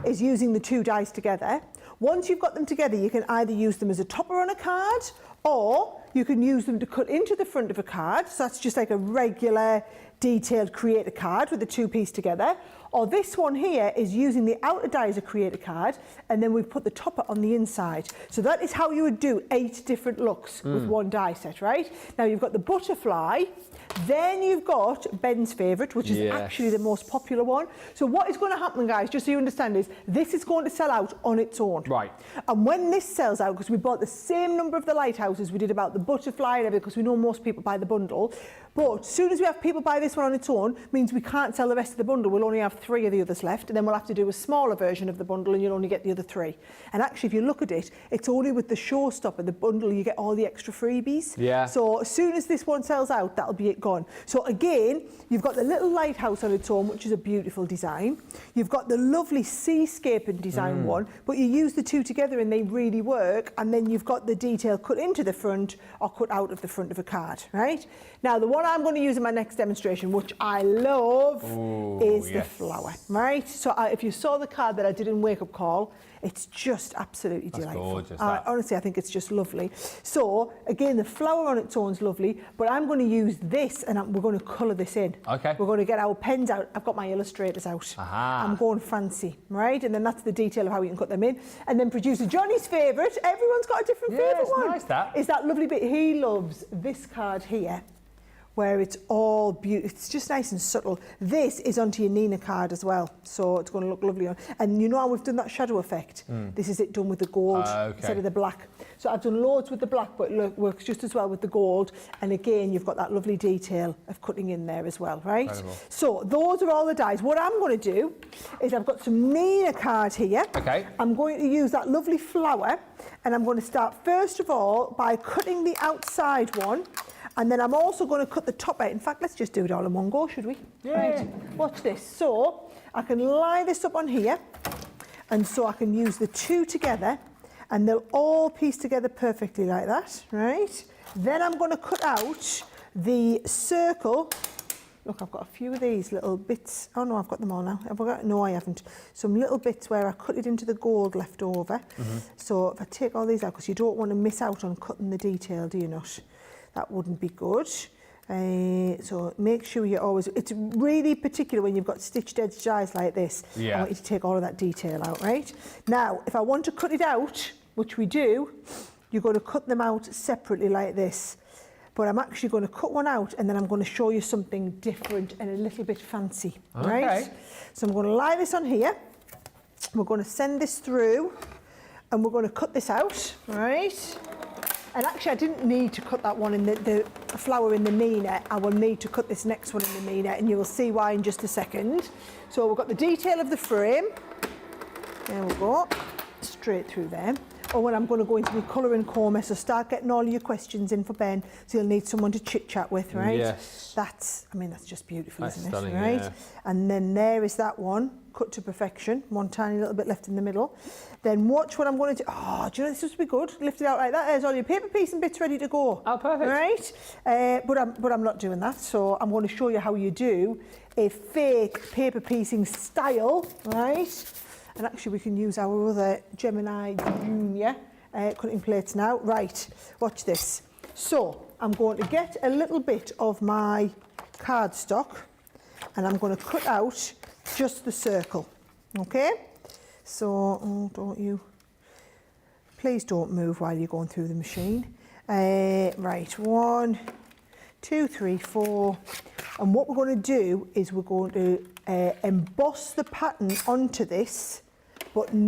is using the two dies together. Once you've got them together, you can either use them as a topper on a card, or you can use them to cut into the front of a card. So that's just like a regular detailed creator card with the two piece together. Or this one here is using the outer die as a creator card, and then we've put the topper on the inside. So that is how you would do 8 different looks with one die set, right? Now you've got the butterfly, then you've got Ben's favourite, which is actually the most popular one. So what is going to happen, guys, just so you understand, is this is going to sell out on its own. Right. And when this sells out, because we bought the same number of the lighthouses we did about the butterfly and everything, because we know most people buy the bundle, but as soon as we have people buy this one on its own, means we can't sell the rest of the bundle. We'll only have 3 of the others left, and then we'll have to do a smaller version of the bundle, and you'll only get the other 3. And actually, if you look at it, it's only with the Showstopper, the bundle, you get all the extra freebies. Yeah. So as soon as this one sells out, that'll be it gone. So again, you've got the little lighthouse on its own, which is a beautiful design. You've got the lovely seascaping design one, but you use the 2 together and they really work. And then you've got the detail cut into the front or cut out of the front of a card, right? Now, the one I'm going to use in my next demonstration, which I love, is the flower, right? So if you saw the card that I did in Wake Up Call, it's just absolutely delightful. Gorgeous, honestly, I think it's just lovely. So, again, the flower on its own is lovely, but I'm going to use this and we're going to colour this in. Okay. We're going to get our pens out. I've got my illustrators out. I'm going fancy, right? And then that's the detail of how you can cut them in. And then producer Johnny's favourite, everyone's got a different favourite one. Nice, that. Is that lovely bit. He loves this card here, where it's all beautiful. It's just nice and subtle. This is onto your Nina card as well, so it's going to look lovely on. And you know how we've done that shadow effect? This is it done with the gold instead of the black. So I've done loads with the black, but it works just as well with the gold. And again, you've got that lovely detail of cutting in there as well, right? Incredible. So those are all the dies. What I'm going to do is I've got some Nina card here. Okay. I'm going to use that lovely flower, and I'm going to start first of all by cutting the outside one. And then I'm also going to cut the top out. In fact, let's just do it all in one go, should we? Yeah. Right. Watch this. So I can lie this up on here, and so I can use the 2 together, and they'll all piece together perfectly like that, right? Then I'm going to cut out the circle. Look, I've got a few of these little bits. Oh no, I've got them all now. Have I got? No, I haven't. Some little bits where I cut it into the gold left over. So if I take all these out, because you don't want to miss out on cutting the detail, do you not? That wouldn't be good. So make sure you always, it's really particular when you've got stitched edge dies like this. I want you to take all of that detail out, right? Now, if I want to cut it out, which we do, you're going to cut them out separately like this. But I'm actually going to cut one out, and then I'm going to show you something different and a little bit fancy, right? So I'm going to lie this on here. We're going to send this through, and we're going to cut this out, right? And actually, I didn't need to cut that one in the flower in the Nina. I will need to cut this next one in the Nina, and you will see why in just a second. So we've got the detail of the frame. There we go. Straight through there. Oh, and I'm going to go into my colouring coma, so start getting all of your questions in for Ben, so you'll need someone to chit-chat with, right? Yes. That's just beautiful, That's isn't stunning, it? Right? yeah. And then there is that one, cut to perfection, one tiny little bit left in the middle. Then watch what I'm going to do. Oh, do you know, this must be good. Lift it out like that. There's all your paper piece and bits ready to go. Oh, perfect. Right? But I'm not doing that, so I'm going to show you how you do a fake paper piecing style, right? And actually, we can use our other Gemini Junior cutting plates now. Right, watch this. So I'm going to get a little bit of my cardstock, and I'm going to cut out just the circle, okay? So, please don't move while you're going through the machine. Right, 1, 2, 3, 4. And what we're going to do is we're going to emboss the pattern onto this, but we're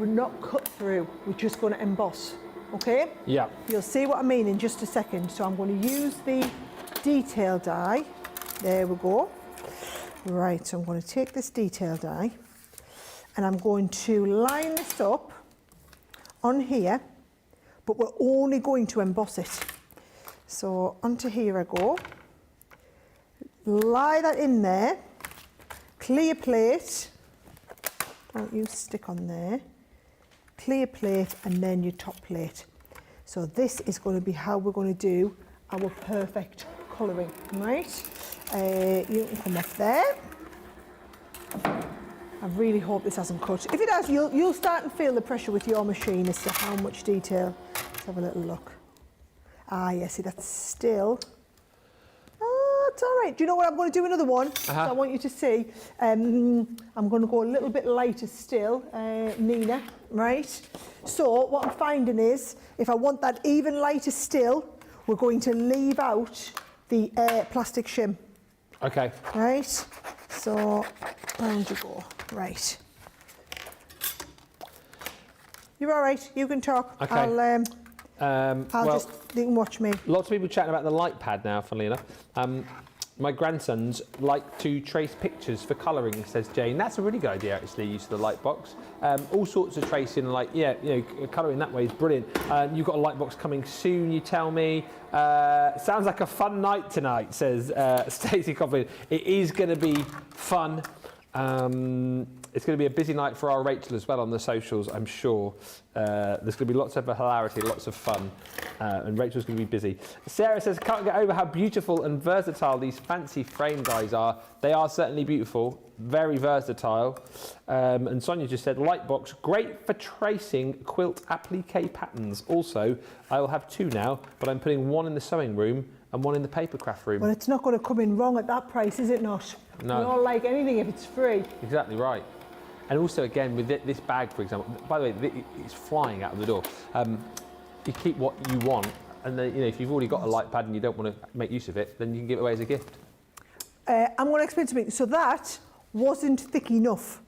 not cut through. We're just going to emboss, okay? Yeah. You'll see what I mean in just a second. So I'm going to use the detail die. There we go. Right, so I'm going to take this detail die, and I'm going to line this up on here, but we're only going to emboss it. So onto here I go. Lie that in there. Clear plate. Don't you stick on there. Clear plate, and then your top plate. So this is going to be how we're going to do our perfect colouring, right? You can come off there. I really hope this hasn't cut. If it has, you'll start to feel the pressure with your machine as to how much detail. Let's have a little look. Ah, yeah, see, that's still... it's all right. Do you know what? I'm going to do another one. So I want you to see. I'm going to go a little bit lighter still, Nina, right? So what I'm finding is, if I want that even lighter still, we're going to leave out the plastic shim. Okay. Right? So, round you go. Right. You're all right. You can talk. Okay. You can watch me. Lots of people chatting about the light pad now, funnily enough. My grandsons like to trace pictures for colouring, says Jane. That's a really good idea, actually, use of the light box. All sorts of tracing, like, colouring that way is brilliant. You've got a light box coming soon, you tell me. Sounds like a fun night tonight, says Stacey Coffin. It is going to be fun. It's going to be a busy night for our Rachel as well on the socials, I'm sure. There's going to be lots of hilarity, lots of fun, and Rachel's going to be busy. Sarah says, can't get over how beautiful and versatile these fancy frame guys are. They are certainly beautiful, very versatile. And Sonia just said, light box, great for tracing quilt applique patterns. Also, I will have 2 now, but I'm putting 1 in the sewing room and 1 in the papercraft room. Well, it's not going to come in wrong at that price, is it not? No. We don't like anything if it's free. Exactly right. And also, again, with this bag, for example, by the way, it's flying out of the door. You keep what you want, and then, if you've already got a light pad and you don't want to make use of it, then you can give it away as a gift. I'm going to explain something. So that wasn't thick enough.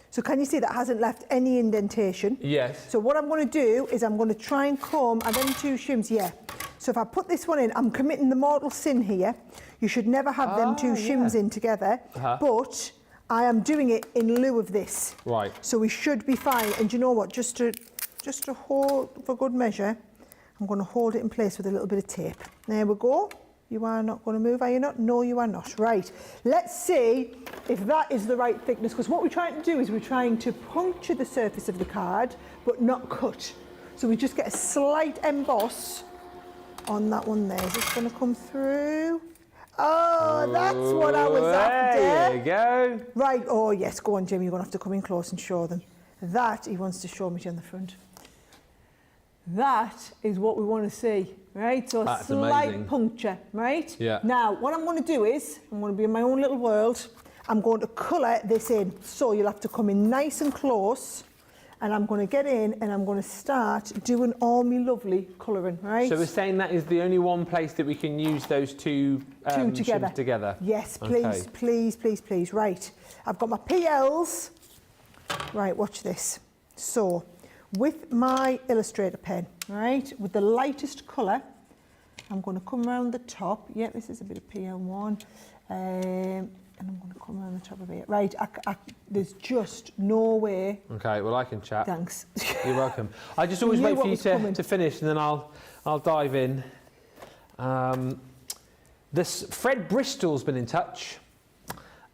So can you see that hasn't left any indentation? Yes. So what I'm going to do is I'm going to try and comb, and then 2 shims, yeah. So if I put this one in, I'm committing the mortal sin here. You should never have them 2 shims in together, but I am doing it in lieu of this. Right. So we should be fine. And you know what? Just to hold for good measure, I'm going to hold it in place with a little bit of tape. There we go. You are not going to move, are you not? No, you are not. Right. Let's see if that is the right thickness, because what we're trying to do is we're trying to puncture the surface of the card, but not cut. So we just get a slight emboss on that one there. Is this going to come through? Oh, that's what I was after. There you go. Right, oh yes, go on, Jim, you're going to have to come in close and show them. That, he wants to show me on the front. That is what we want to see, right? So that's a slight amazing. Puncture, right? Yeah. Now, what I'm going to do is, I'm going to be in my own little world. I'm going to colour this in. So you'll have to come in nice and close, and I'm going to get in and I'm going to start doing all my lovely colouring, right? So we're saying that is the only one place that we can use those 2 shims together? Yes, please, Okay. please, please, please. Right, I've got my PLs. Right, watch this. So, with my Illustrator pen, right, with the lightest colour, I'm going to come around the top. Yeah, this is a bit of PL1. And I'm going to come around the top of it. Right, there's just no way. Okay, well, I can chat. Thanks. You're welcome. I just always wait for you to finish, and then I'll dive in. Fred Bristol's been in touch.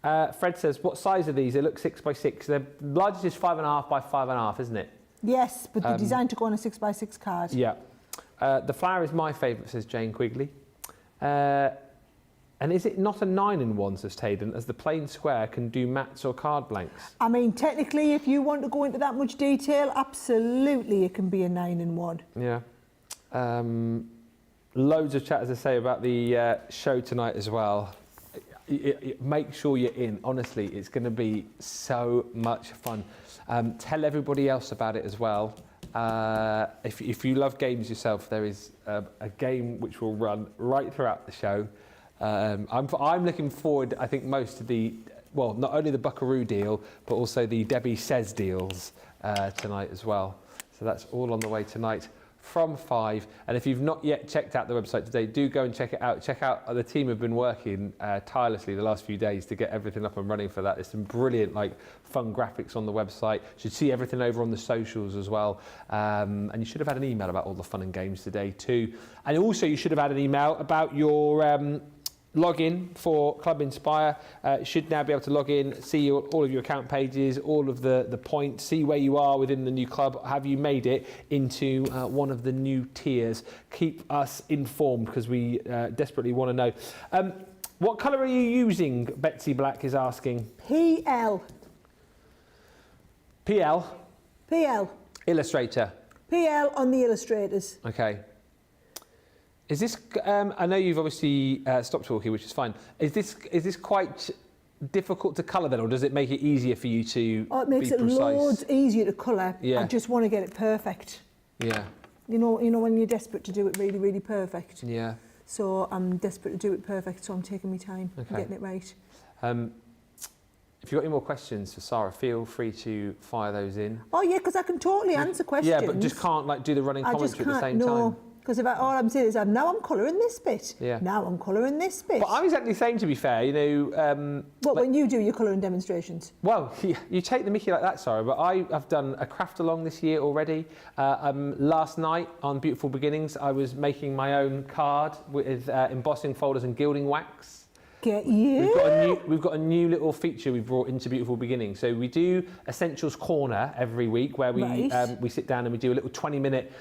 Fred says, what size are these? They look 6 by 6. The largest is 5.5 by 5.5, isn't it? Yes, but they're designed to go on a 6 by 6 card. Yeah. The flower is my favourite, says Jane Quigley. And is it not a 9-in-1, says Tayden, as the plain square can do mats or card blanks? I mean, technically, if you want to go into that much detail, absolutely it can be a 9-in-1. Yeah. Loads of chat, as I say, about the show tonight as well. Make sure you're in. Honestly, it's going to be so much fun. Tell everybody else about it as well. If you love games yourself, there is a game which will run right throughout the show. I'm looking forward, I think, most to not only the Buckaroo deal, but also the Debbie Says deals tonight as well. So that's all on the way tonight from 5. And if you've not yet checked out the website today, do go and check it out. Check out, the team have been working tirelessly the last few days to get everything up and running for that. There's some brilliant, fun graphics on the website. You should see everything over on the socials as well. And you should have had an email about all the fun and games today too. And also you should have had an email about your login for Club Inspire. Should now be able to log in, see all of your account pages, all of the points, see where you are within the new club. Have you made it into one of the new tiers? Keep us informed, because we desperately want to know. What colour are you using, Betsy Black is asking? PL. PL? PL. Illustrator. PL on the illustrators. Okay. Is this? I know you've obviously stopped talking, which is fine. Is this quite difficult to colour then, or does it make it easier for you to? Oh, it makes it loads easier to colour. Yeah. I just want to get it perfect. Yeah. You know when you're desperate to do it really, really perfect. Yeah. So I'm desperate to do it perfect, so I'm taking my time and getting it right. If you've got any more questions for Sarah, feel free to fire those in. Oh yeah, because I can totally answer questions. Yeah, but just can't like do the running commentary at the same time. Because all I'm saying is now I'm colouring this bit. Yeah. Now I'm colouring this bit. But I'm exactly the same, to be fair. You know. When you do your colouring demonstrations? Well, you take the mickey like that, Sarah. But I've done a craft along this year already. Last night on Beautiful Beginnings, I was making my own card with embossing folders and gilding wax. Get you. We've got a new little feature we've brought into Beautiful Beginnings. So we do Essentials Corner every week, where we sit down and we do a little 20-minute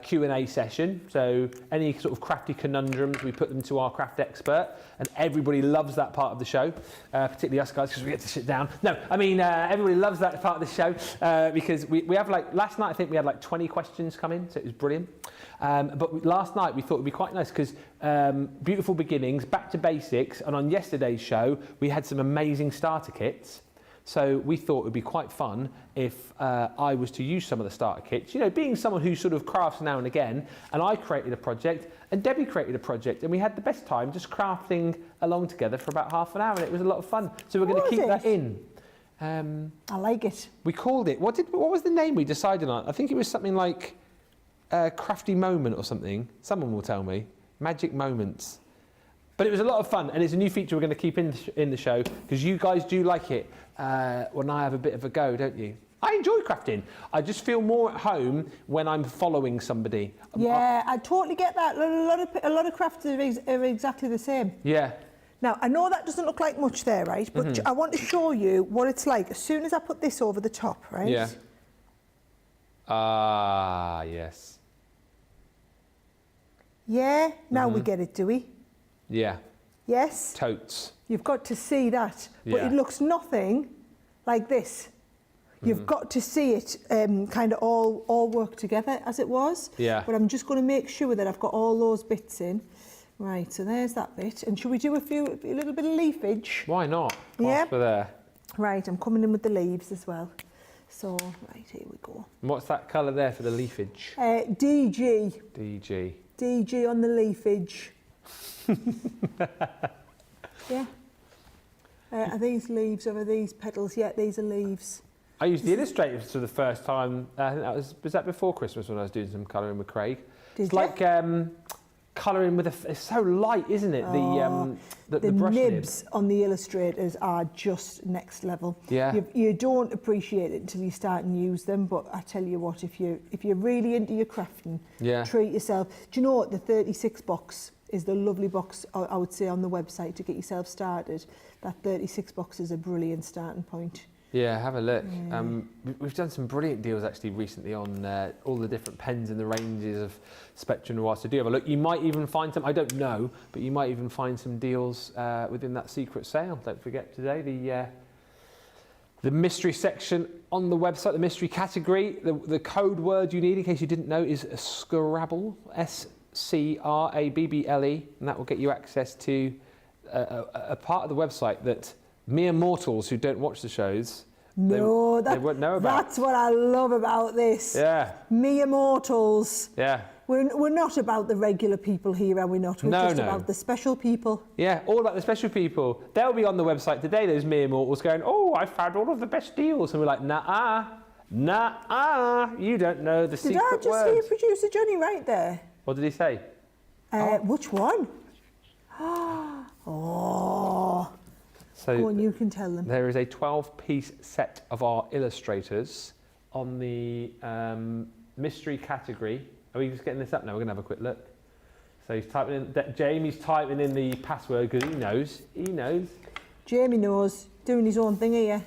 Q&A session. So any sort of crafty conundrums, we put them to our craft expert, and everybody loves that part of the show, particularly us guys, because we get to sit down. No, I mean everybody loves that part of the show because we have last night I think we had 20 questions come in, so it was brilliant. But last night we thought it would be quite nice because Beautiful Beginnings, back to basics, and on yesterday's show we had some amazing starter kits. So we thought it would be quite fun if I was to use some of the starter kits. You know, being someone who sort of crafts now and again, and I created a project and Debbie created a project, and we had the best time just crafting along together for about half an hour, and it was a lot of fun. So we're going to keep that in. I like it. We called it. What was the name we decided on? I think it was something like Crafty Moment or something. Someone will tell me. Magic Moments. But it was a lot of fun, and it's a new feature we're going to keep in the show because you guys do like it when I have a bit of a go, don't you? I enjoy crafting. I just feel more at home when I'm following somebody. Yeah, I totally get that. A lot of crafts are exactly the same. Yeah. Now, I know that doesn't look like much there, right? But I want to show you what it's like as soon as I put this over the top, right? Yeah. Ah, yes. Yeah, now we get it, do we? Yeah. Yes? Totes. You've got to see that. But it looks nothing like this. You've got to see it kind of all work together as it was. Yeah. But I'm just going to make sure that I've got all those bits in. Right, so there's that bit. And should we do a little bit of leafage? Why not? Yeah. For there. Right, I'm coming in with the leaves as well. So, right, here we go. And what's that colour there for the leafage? DG. DG. DG on the leafage. Yeah. Are these leaves or are these petals? Yeah, these are leaves. I used the illustrators for the first time. I think was that before Christmas when I was doing some colouring with Craig. It's like colouring with it's so light, isn't it? The brush nibs on the illustrators are just next level. Yeah. You don't appreciate it until you start and use them, but I tell you what, if you're really into your crafting, treat yourself. Do you know what? The 36 box is the lovely box I would say on the website to get yourself started. That 36 box is a brilliant starting point. Yeah, have a look. We've done some brilliant deals actually recently on all the different pens in the ranges of Spectrum Noir. So do have a look. You might even find some, I don't know, but you might even find some deals within that secret sale. Don't forget today the mystery section on the website, the mystery category. The code word you need, in case you didn't know, is Scrabble, SCRABBLE, and that will get you access to a part of the website that mere mortals who don't watch the shows, they won't know about. That's what I love about this. Yeah. Mere mortals. Yeah. We're not about the regular people here, are we not? We're just about the special people. Yeah, all about the special people. They'll be on the website today, those mere mortals, going, oh, I found all of the best deals. And we're like, nah-ah, you don't know the secret words. Did I just hear producer Johnny right there? What did he say? Which one? Oh. So go on, you can tell them. There is a 12-piece set of our illustrators on the mystery category. Are we just getting this up now? We're going to have a quick look. So he's typing in, Jamie's typing in the password because he knows. Jamie knows, doing his own thing here.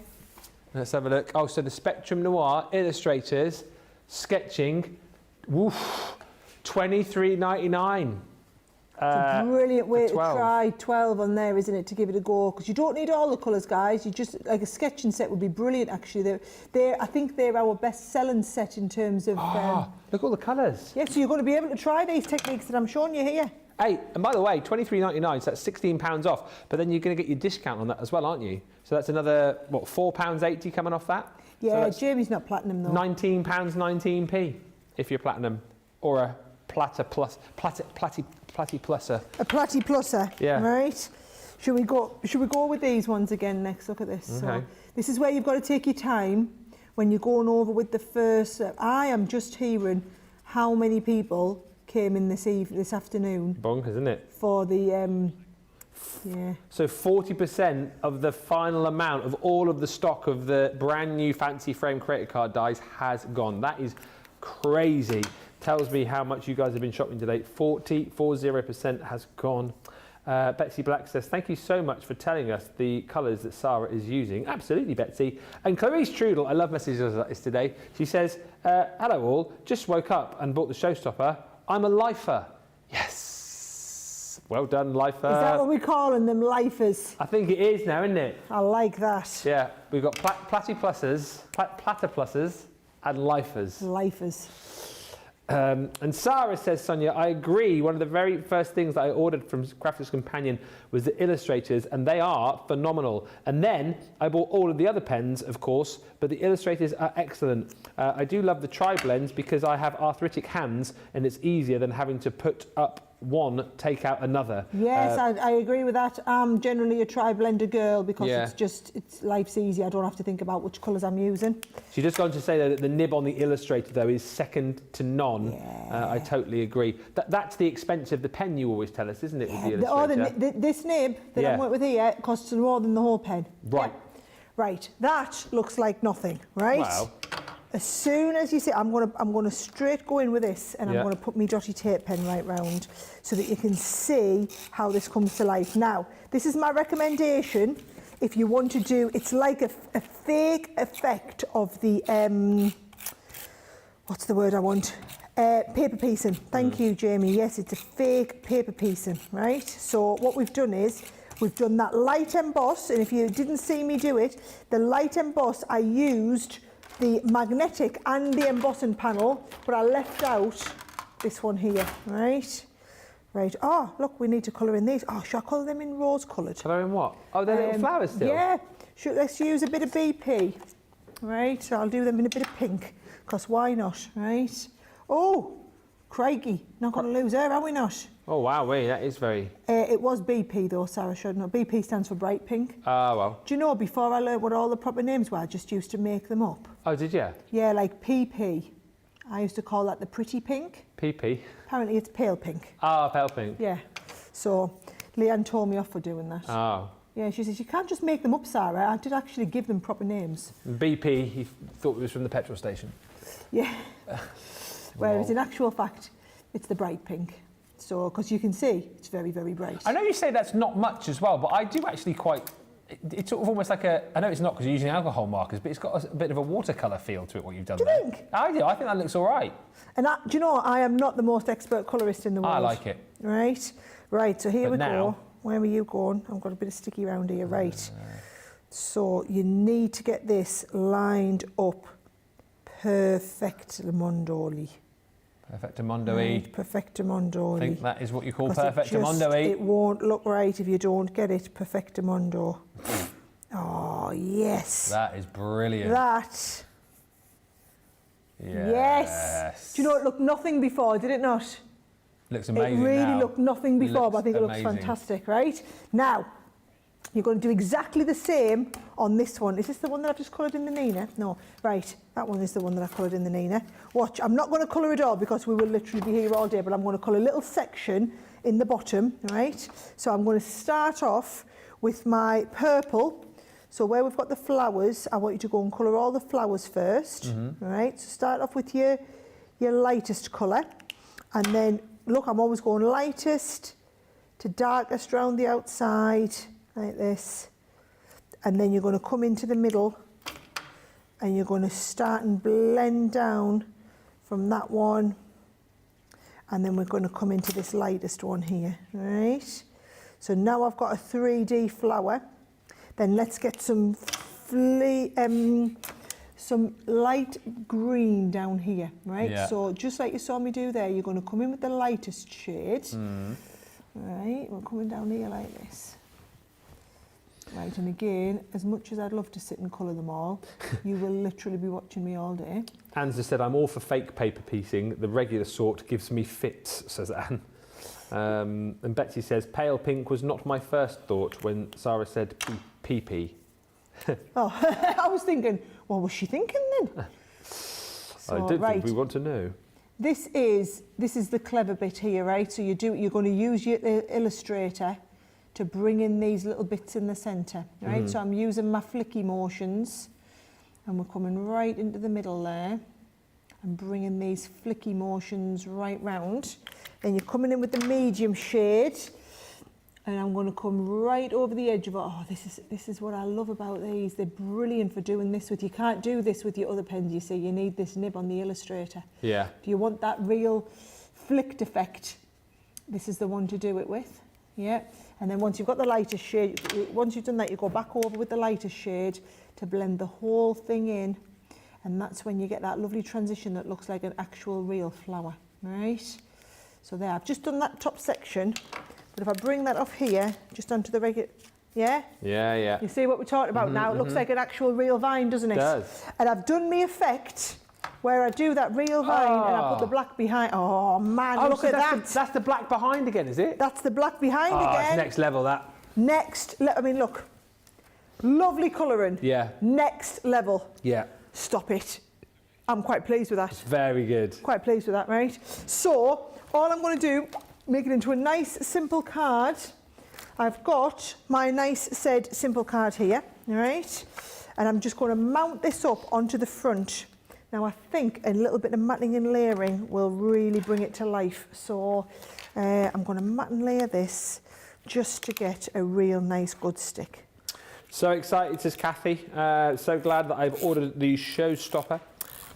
Let's have a look. Oh, so the Spectrum Noir illustrators, sketching, woof, $23.99. It's a brilliant way to 12. try 12 on there, isn't it, to give it a go? Because you don't need all the colours, guys. You just, like a sketching set would be brilliant, actually. I think they're our best-selling set in terms of... look at all the colours. Yeah, so you're going to be able to try these techniques that I'm showing you here. Hey, and by the way, £23.99, so that's £16 off. But then you're going to get your discount on that as well, aren't you? So that's another, what, £4.80 coming off that? Yeah, so Jamie's not platinum, though. £19, 19p if you're platinum. Or a platy pluser. A platy pluser, yeah. Right? Should we go with these ones again next? Look at this. Okay. So this is where you've got to take your time when you're going over with the first. I am just hearing how many people came in this afternoon. Bonkers, isn't it? For the yeah. So 40% of the final amount of all of the stock of the brand new fancy frame creator card dies has gone. That is crazy. Tells me how much you guys have been shopping today. 40% has gone. Betsy Black says, thank you so much for telling us the colours that Sarah is using. Absolutely, Betsy. And Clarice Trudel, I love messages like this today. She says, hello all, just woke up and bought the Showstopper. I'm a lifer. Yes. Well done, lifer. Is that what we're calling them, lifers? I think it is now, isn't it? I like that. Yeah, we've got platypuses, platypuses and lifers. Lifers. And Sarah says, Sonia, I agree. One of the very first things that I ordered from Crafters Companion was the illustrators, and they are phenomenal. And then I bought all of the other pens, of course, but the illustrators are excellent. I do love the tri-blends because I have arthritic hands, and it's easier than having to put up one, take out another. Yes, I agree with that. I'm generally a tri-blender girl because life's easy. I don't have to think about which colours I'm using. She's just going to say that the nib on the Illustrator, though, is second to none. Yeah. I totally agree. That's the expense of the pen, you always tell us, isn't it, with the Illustrator? This nib that I'm with here costs more than the whole pen. Right. Yeah. Right, that looks like nothing, right? Wow. As soon as you see, I'm gonna straight go in with this, and I'm gonna put my dotty tape pen right round so that you can see how this comes to life. Now, this is my recommendation. If you want to do, it's like a fake effect of the what's the word I want? Paper piecing. Thank you, Jamie. Yes, it's a fake paper piecing, right? So what we've done is we've done that light emboss, and if you didn't see me do it, the light emboss I used the magnetic and the embossing panel, but I left out this one here, right? Right, oh, look, we need to colour in these. Oh, should I colour them in rose coloured? Colour in what? Oh, they're little flowers still? Yeah, let's use a bit of BP, right? So I'll do them in a bit of pink, because why not, right? Oh, crikey, not going to lose her, are we not? Oh, wow, wait, that is very... it was BP though, Sarah should know. BP stands for bright pink. Ah, well. Do you know, before I learned what all the proper names were, I just used to make them up. Oh, did you? Yeah, like PP. I used to call that the pretty pink. PP? Apparently it's pale pink. Ah, pale pink. Yeah. So, Leanne told me off for doing that. Oh. Yeah, she says, you can't just make them up, Sarah. I did actually give them proper names. BP, he thought it was from the petrol station. Yeah. Whereas in actual fact, it's the bright pink. So, because you can see, it's very, very bright. I know you say that's not much as well, but I do actually quite... It's sort of almost like a... I know it's not because you're using alcohol markers, but it's got a bit of a watercolour feel to it, what you've done there. Do you think? I do. I think that looks all right. And do you know, I am not the most expert colourist in the world. I like it. Right. Right, so here we now, go. Where are you going? I've got a bit of sticky round here. Right. So you need to get this lined up perfectly. Perfectamondo-y. Perfectamondo-y. I think that is what you call perfectamondo-y. It won't look right if you don't get it perfectamondo. Oh, yes. That is brilliant. That. Yes. Do you know, it looked nothing before, did it not? Looks amazing. It really now. looked nothing before, but I think it looks amazing. fantastic, right? Now, you're going to do exactly the same on this one. Is this the one that I've just coloured in the Nina? No. Right, that one is the one that I coloured in the Nina. Watch, I'm not going to colour it all because we will literally be here all day, but I'm going to colour a little section in the bottom, right? So I'm going to start off with my purple. So where we've got the flowers, I want you to go and colour all the flowers first, right? So start off with your lightest colour, and then, look, I'm always going lightest to darkest round the outside, like this, and then you're going to come into the middle and you're going to start and blend down from that one, And then we're going to come into this lightest one here, right? So now I've got a 3D flower. Then let's get some light green down here, right? Yeah. So just like you saw me do there, you're going to come in with the lightest shade. Right, we're coming down here like this. Right, and again, as much as I'd love to sit and colour them all, you will literally be watching me all day. Anne's just said, I'm all for fake paper piecing. The regular sort gives me fits, says Anne. And Betsy says, pale pink was not my first thought when Sarah said pee-pee. Oh, I was thinking, what was she thinking then? I did think we want to know. This is the clever bit here, right? So you're going to use your illustrator to bring in these little bits in the centre, right? So I'm using my flicky motions, and we're coming right into the middle there and bringing these flicky motions right round. Then you're coming in with the medium shade, and I'm going to come right over the edge of it. Oh, this is what I love about these. They're brilliant for doing this with. You can't do this with your other pens, you see. You need this nib on the illustrator. Yeah. If you want that real flicked effect, this is the one to do it with. Yeah. And then once you've got the lightest shade, once you've done that, you go back over with the lightest shade to blend the whole thing in. And that's when you get that lovely transition that looks like an actual real flower, right? So there, I've just done that top section. But if I bring that off here, just onto the regular, yeah? Yeah, yeah. You see what we're talking about now? It looks like an actual real vine, doesn't it? It does. And I've done me effect where I do that real vine and I put the black behind. Oh man, look at that. That's the black behind again, is it? That's the black behind It's again. next level, that. I mean, look. Lovely colouring. Yeah. Next level. Yeah. Stop it. I'm quite pleased with that. Very good. Quite pleased with that, right? So, all I'm going to do, make it into a nice, simple card. I've got my nice said simple card here, right? And I'm just going to mount this up onto the front. Now, I think a little bit of matting and layering will really bring it to life. So, I'm going to mat and layer this just to get a real nice, good stick. So excited, says Kathy. So glad that I've ordered the Showstopper.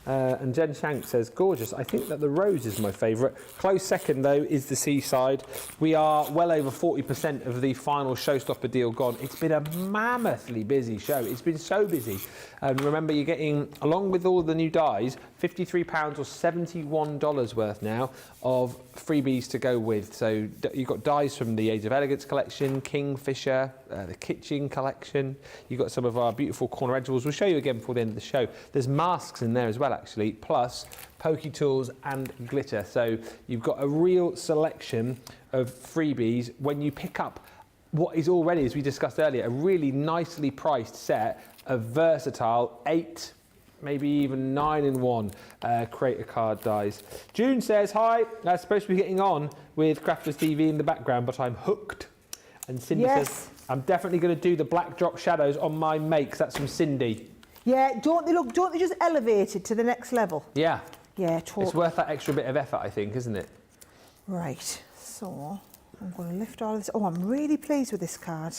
And Jen Shank says, gorgeous. I think that the rose is my favourite. Close second, though, is the Seaside. We are well over 40% of the final Showstopper deal gone. It's been a mammothly busy show. It's been so busy. Remember, you're getting, along with all the new dies, £53 or $71 worth now of freebies to go with. So you've got dies from the Age of Elegance collection, Kingfisher, the Kitchen collection. You've got some of our beautiful corner edgeways. We'll show you again before the end of the show. There's masks in there as well, actually, plus pokey tools and glitter. So you've got a real selection of freebies when you pick up what is already, as we discussed earlier, a really nicely priced set of versatile 8, maybe even 9-in-1 creator card dies. June says, hi, I'm supposed to be getting on with Crafters TV in the background, but I'm hooked. And Cindy says, I'm definitely going to do the black drop shadows on my makes. That's from Cindy. Yeah, don't they just elevate it to the next level? Yeah. Yeah, totally. It's worth that extra bit of effort, I think, isn't it? Right, so I'm going to lift all this. Oh, I'm really pleased with this card.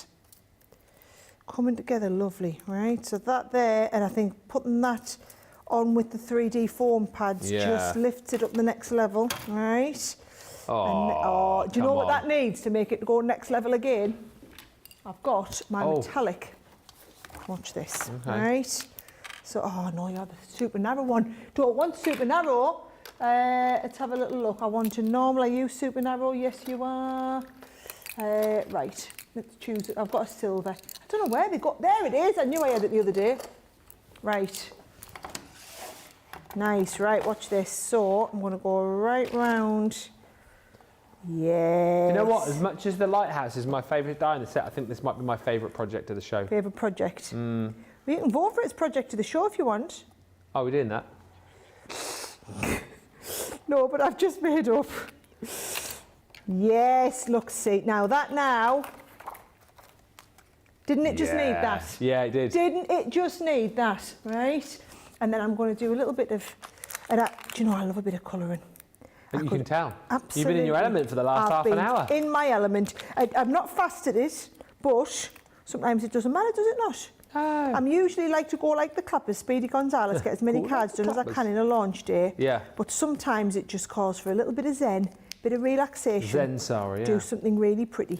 Coming together lovely, right? So that there, and I think putting that on with the 3D foam pads just lifts it up the next level, right? Oh, do you know what that needs to make it go next level again? I've got my metallic. Watch this, right? So, oh no, you have the super narrow one. Don't want super narrow. Let's have a little look. I want to normal. Are you super narrow? Yes, you are. Right, let's choose it. I've got a silver. I don't know where they got. There it is. I knew I had it the other day. Right. Nice, right, watch this. So, I'm going to go right round. Yes. You know what? As much as the Lighthouse is my favourite die in the set, I think this might be my favourite project of the show. Favourite project? Well, you can vote for its project of the show if you want. Oh, we're doing that? No, but I've just made up. Yes, look, see. Now, didn't it just need that? Yeah, it did. Didn't it just need that, right? And then I'm going to do a little bit of, do you know, I love a bit of colouring. You can tell. Absolutely. You've been in your element for the last half an hour. In my element. I'm not fast at it, but sometimes it doesn't matter, does it not? Oh. I'm usually like to go like the clappers, Speedy Gonzales, get as many cards done as I can in a launch day. Yeah. But sometimes it just calls for a little bit of zen bit of relaxation. Zen Sara, yeah. Do something really pretty.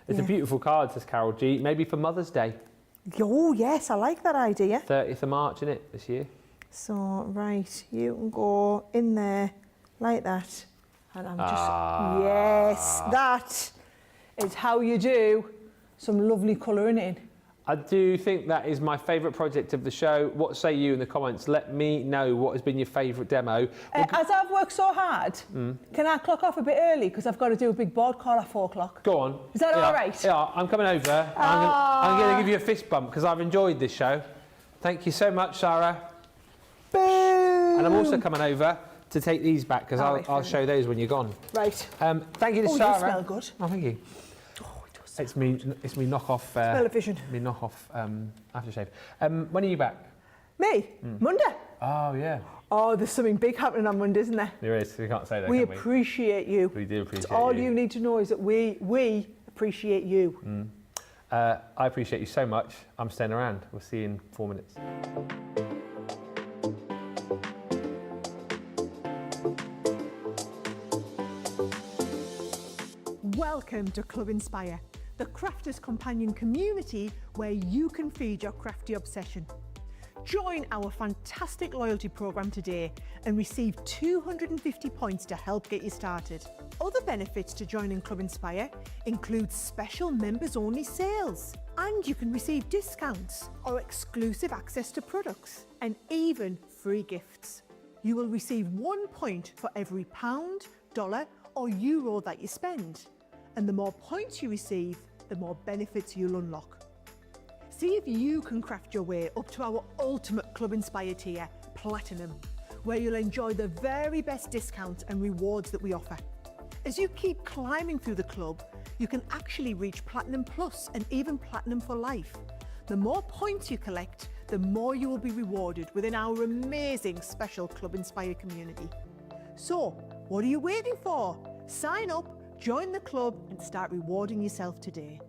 It's a beautiful card, says Carol G. Maybe for Mother's Day. Oh, yes, I like that idea. 30th of March, isn't it, this year? So, right, you can go in there like that. And I'm just, yes, that is how you do some lovely colouring in. I do think that is my favourite project of the show. What say you in the comments? Let me know what has been your favourite demo. As I've worked so hard, can I clock off a bit early because I've got to do a big board call at 4 o'clock? Go on. Is that all right? Yeah, I'm coming over. I'm going to give you a fist bump because I've enjoyed this show. Thank you so much, Sarah. Boom! And I'm also coming over to take these back because I'll show those when you're gone. Right. Thank you to Sarah. You smell good. Oh, thank you. It's me knockoff. Smell of vision. Me knockoff aftershave. When are you back? Me? Monday. Oh yeah. Oh, there's something big happening on Monday, isn't there? There is. We can't say that. We can we? appreciate you. We do appreciate all you. you need to know is that we appreciate you. I appreciate you so much. I'm staying around. We'll see you in 4 minutes. Welcome to Club Inspire, the crafters companion community where you can feed your crafty obsession. Join our fantastic loyalty program today and receive 250 points to help get you started. Other benefits to joining Club Inspire include special members-only sales, and you can receive discounts or exclusive access to products, and even free gifts. You will receive 1 point for every £1, dollar, or euro that you spend. And the more points you receive, the more benefits you'll unlock. See if you can craft your way up to our ultimate Club Inspire tier, Platinum, where you'll enjoy the very best discounts and rewards that we offer. As you keep climbing through the club, you can actually reach Platinum Plus and even Platinum for life. The more points you collect, the more you will be rewarded within our amazing special Club Inspire community. So, what are you waiting for? Sign up, join the club and start rewarding yourself today.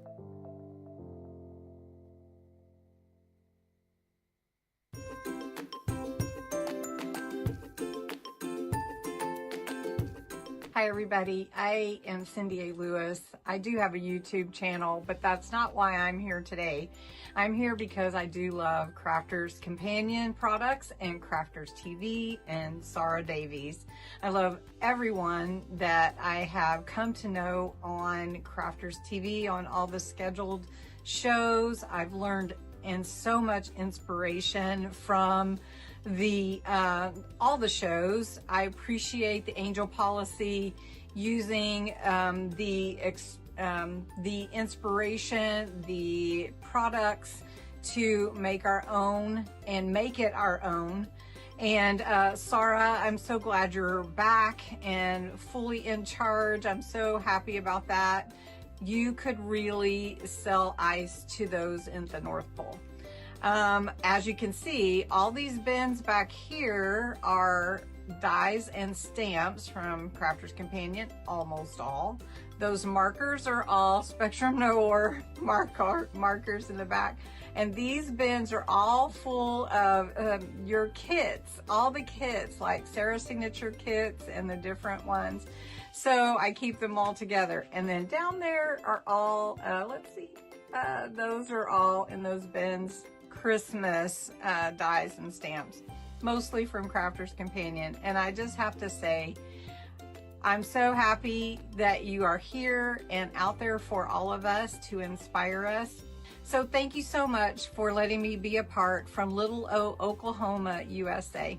Hi everybody, I am Cindy A. Lewis. I do have a YouTube channel, but that's not why I'm here today. I'm here because I do love Crafters Companion products and Crafters TV and Sara Davies. I love everyone that I have come to know on Crafters TV, on all the scheduled shows. I've learned and so much inspiration from all the shows. I appreciate the Angel Policy, using the inspiration, the products to make our own and make it our own. And Sara, I'm so glad you're back and fully in charge. I'm so happy about that. You could really sell ice to those in the North Pole. As you can see, all these bins back here are dies and stamps from Crafters Companion, almost all. Those markers are all Spectrum Noir markers in the back. And these bins are all full of your kits, all the kits, like Sarah's signature kits and the different ones. So I keep them all together. And then down there are all, let's see, those are all in those bins, Christmas dies and stamps, mostly from Crafters Companion. And I just have to say, I'm so happy that you are here and out there for all of us to inspire us. So thank you so much for letting me be a part from Little O, Oklahoma, USA.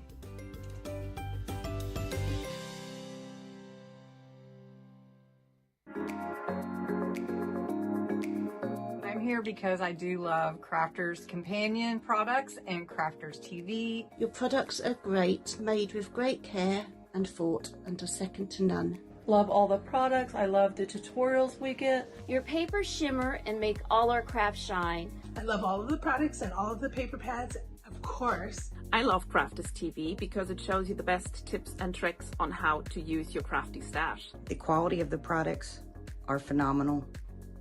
I'm here because I do love Crafters Companion products and Crafters TV. Your products are great, made with great care and thought, and are second to none. Love all the products. I love the tutorials we get. Your papers shimmer and make all our crafts shine. I love all of the products and all of the paper pads, of course. I love Crafters TV because it shows you the best tips and tricks on how to use your crafty stash. The quality of the products are phenomenal.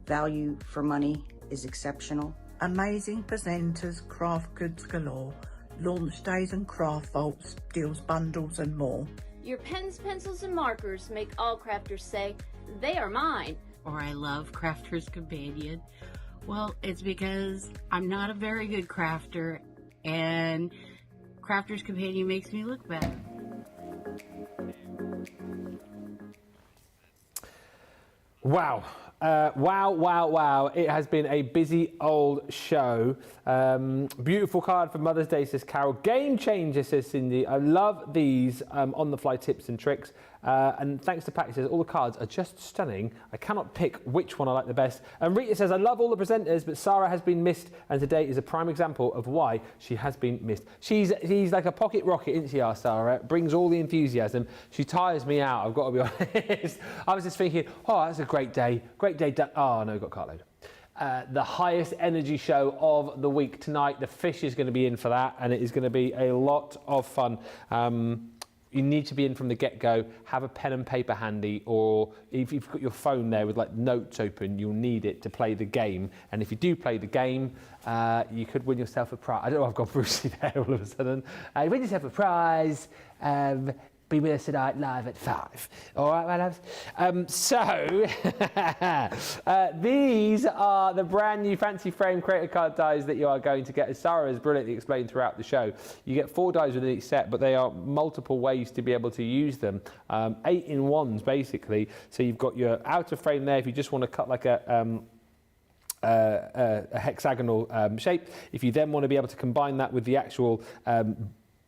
Value for money is exceptional. Amazing presenters, craft goods galore, launch days and craft vaults, deals bundles and more. Your pens, pencils, and markers make all crafters say, they are mine. Or I love Crafter's Companion. Well, it's because I'm not a very good crafter, and Crafter's Companion makes me look better. Wow. Wow. It has been a busy old show. Beautiful card for Mother's Day, says Carol. Game changer, says Cindy. I love these on-the-fly tips and tricks. And thanks to Pat, he says, all the cards are just stunning. I cannot pick which one I like the best. And Rita says, I love all the presenters, but Sarah has been missed. And today is a prime example of why she has been missed. She's like a pocket rocket, isn't she, our Sarah? Brings all the enthusiasm. She tires me out, I've got to be honest. I was just thinking, oh, that's a great day. Oh, no, got cartload. The highest energy show of the week tonight. The fish is going to be in for that, and it is going to be a lot of fun. You need to be in from the get-go. Have a pen and paper handy, or if you've got your phone there with like notes open, you'll need it to play the game. And if you do play the game, you could win yourself a prize. I don't know, I've got Brucey there all of a sudden. You win yourself a prize. Be with us tonight live at 5. All right, my loves? These are the brand new fancy frame creator card dies that you are going to get, as Sarah has brilliantly explained throughout the show. You get 4 dies within each set, but they are multiple ways to be able to use them. 8-in-1s, basically. So you've got your outer frame there if you just want to cut like a hexagonal shape. If you then want to be able to combine that with the actual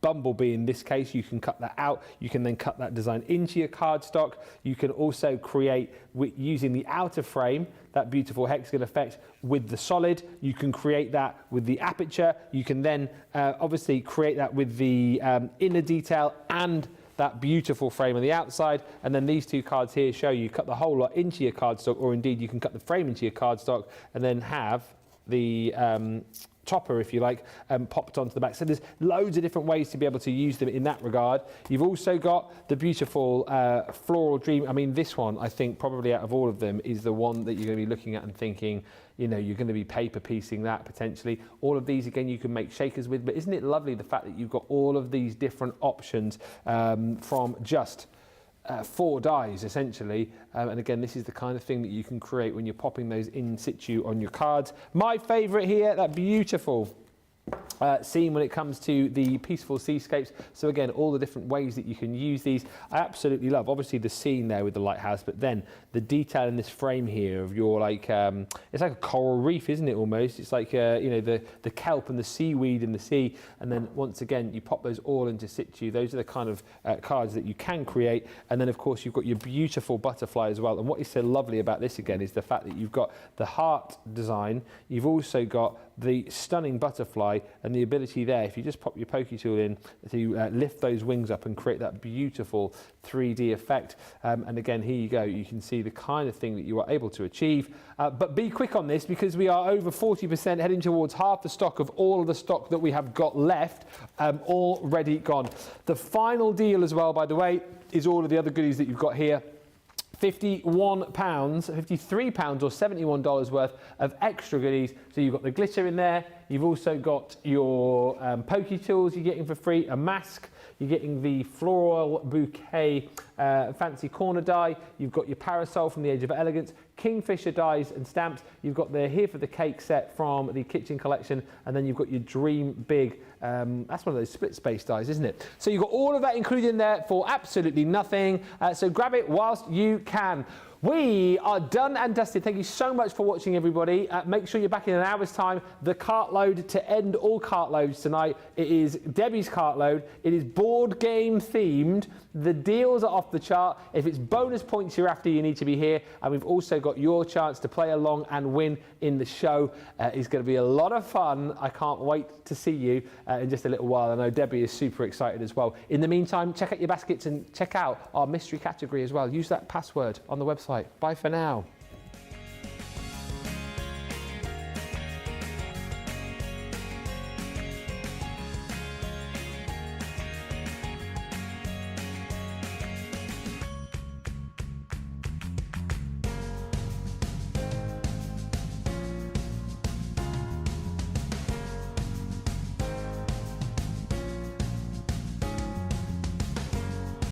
Bumblebee, in this case, you can cut that out. You can then cut that design into your cardstock. You can also create, using the outer frame, that beautiful hexagon effect with the solid. You can create that with the aperture. You can then obviously create that with the inner detail and that beautiful frame on the outside. And then these 2 cards here show you cut the whole lot into your cardstock, or indeed you can cut the frame into your cardstock and then have the topper, if you like, popped onto the back. So there's loads of different ways to be able to use them in that regard. You've also got the beautiful floral dream. I mean, this one, I think probably out of all of them is the one that you're going to be looking at and thinking, you know, you're going to be paper piecing that potentially. All of these, again, you can make shakers with, but isn't it lovely the fact that you've got all of these different options from just 4 dies essentially, and again, this is the kind of thing that you can create when you're popping those in situ on your cards. My favourite here, that beautiful scene when it comes to the peaceful seascapes. So again, all the different ways that you can use these, I absolutely love. Obviously the scene there with the lighthouse, but then the detail in this frame here of your like, it's like a coral reef, isn't it, almost? It's like, you know, the kelp and the seaweed in the sea, and then once again, you pop those all into situ. Those are the kind of cards that you can create, and then of course you've got your beautiful butterfly as well. And what is so lovely about this again is the fact that you've got the heart design, you've also got the stunning butterfly and the ability there, if you just pop your pokey tool in, to lift those wings up and create that beautiful 3D effect. And again, here you go, you can see the kind of thing that you are able to achieve. But be quick on this, because we are over 40%, heading towards half the stock of all of the stock that we have got left, already gone. The final deal as well, by the way, is all of the other goodies that you've got here. £53 or $71 worth of extra goodies. So you've got the glitter in there. You've also got your pokey tools you're getting for free, a mask. You're getting the floral bouquet fancy corner die. You've got your parasol from the Age of Elegance, Kingfisher dies and stamps. You've got the Here for the Cake set from the Kitchen Collection, and then you've got your Dream Big. That's one of those split space dies, isn't it? So you've got all of that included in there for absolutely nothing. So grab it whilst you can. We are done and dusted. Thank you so much for watching, everybody. Make sure you're back in an hour's time. The cartload to end all cartloads tonight. It is Debbie's cartload. It is board game themed. The deals are off the chart. If it's bonus points you're after, you need to be here. And we've also got your chance to play along and win in the show. It's going to be a lot of fun. I can't wait to see you in just a little while. I know Debbie is super excited as well. In the meantime, check out your baskets and check out our mystery category as well. Use that password on the website. Bye for now.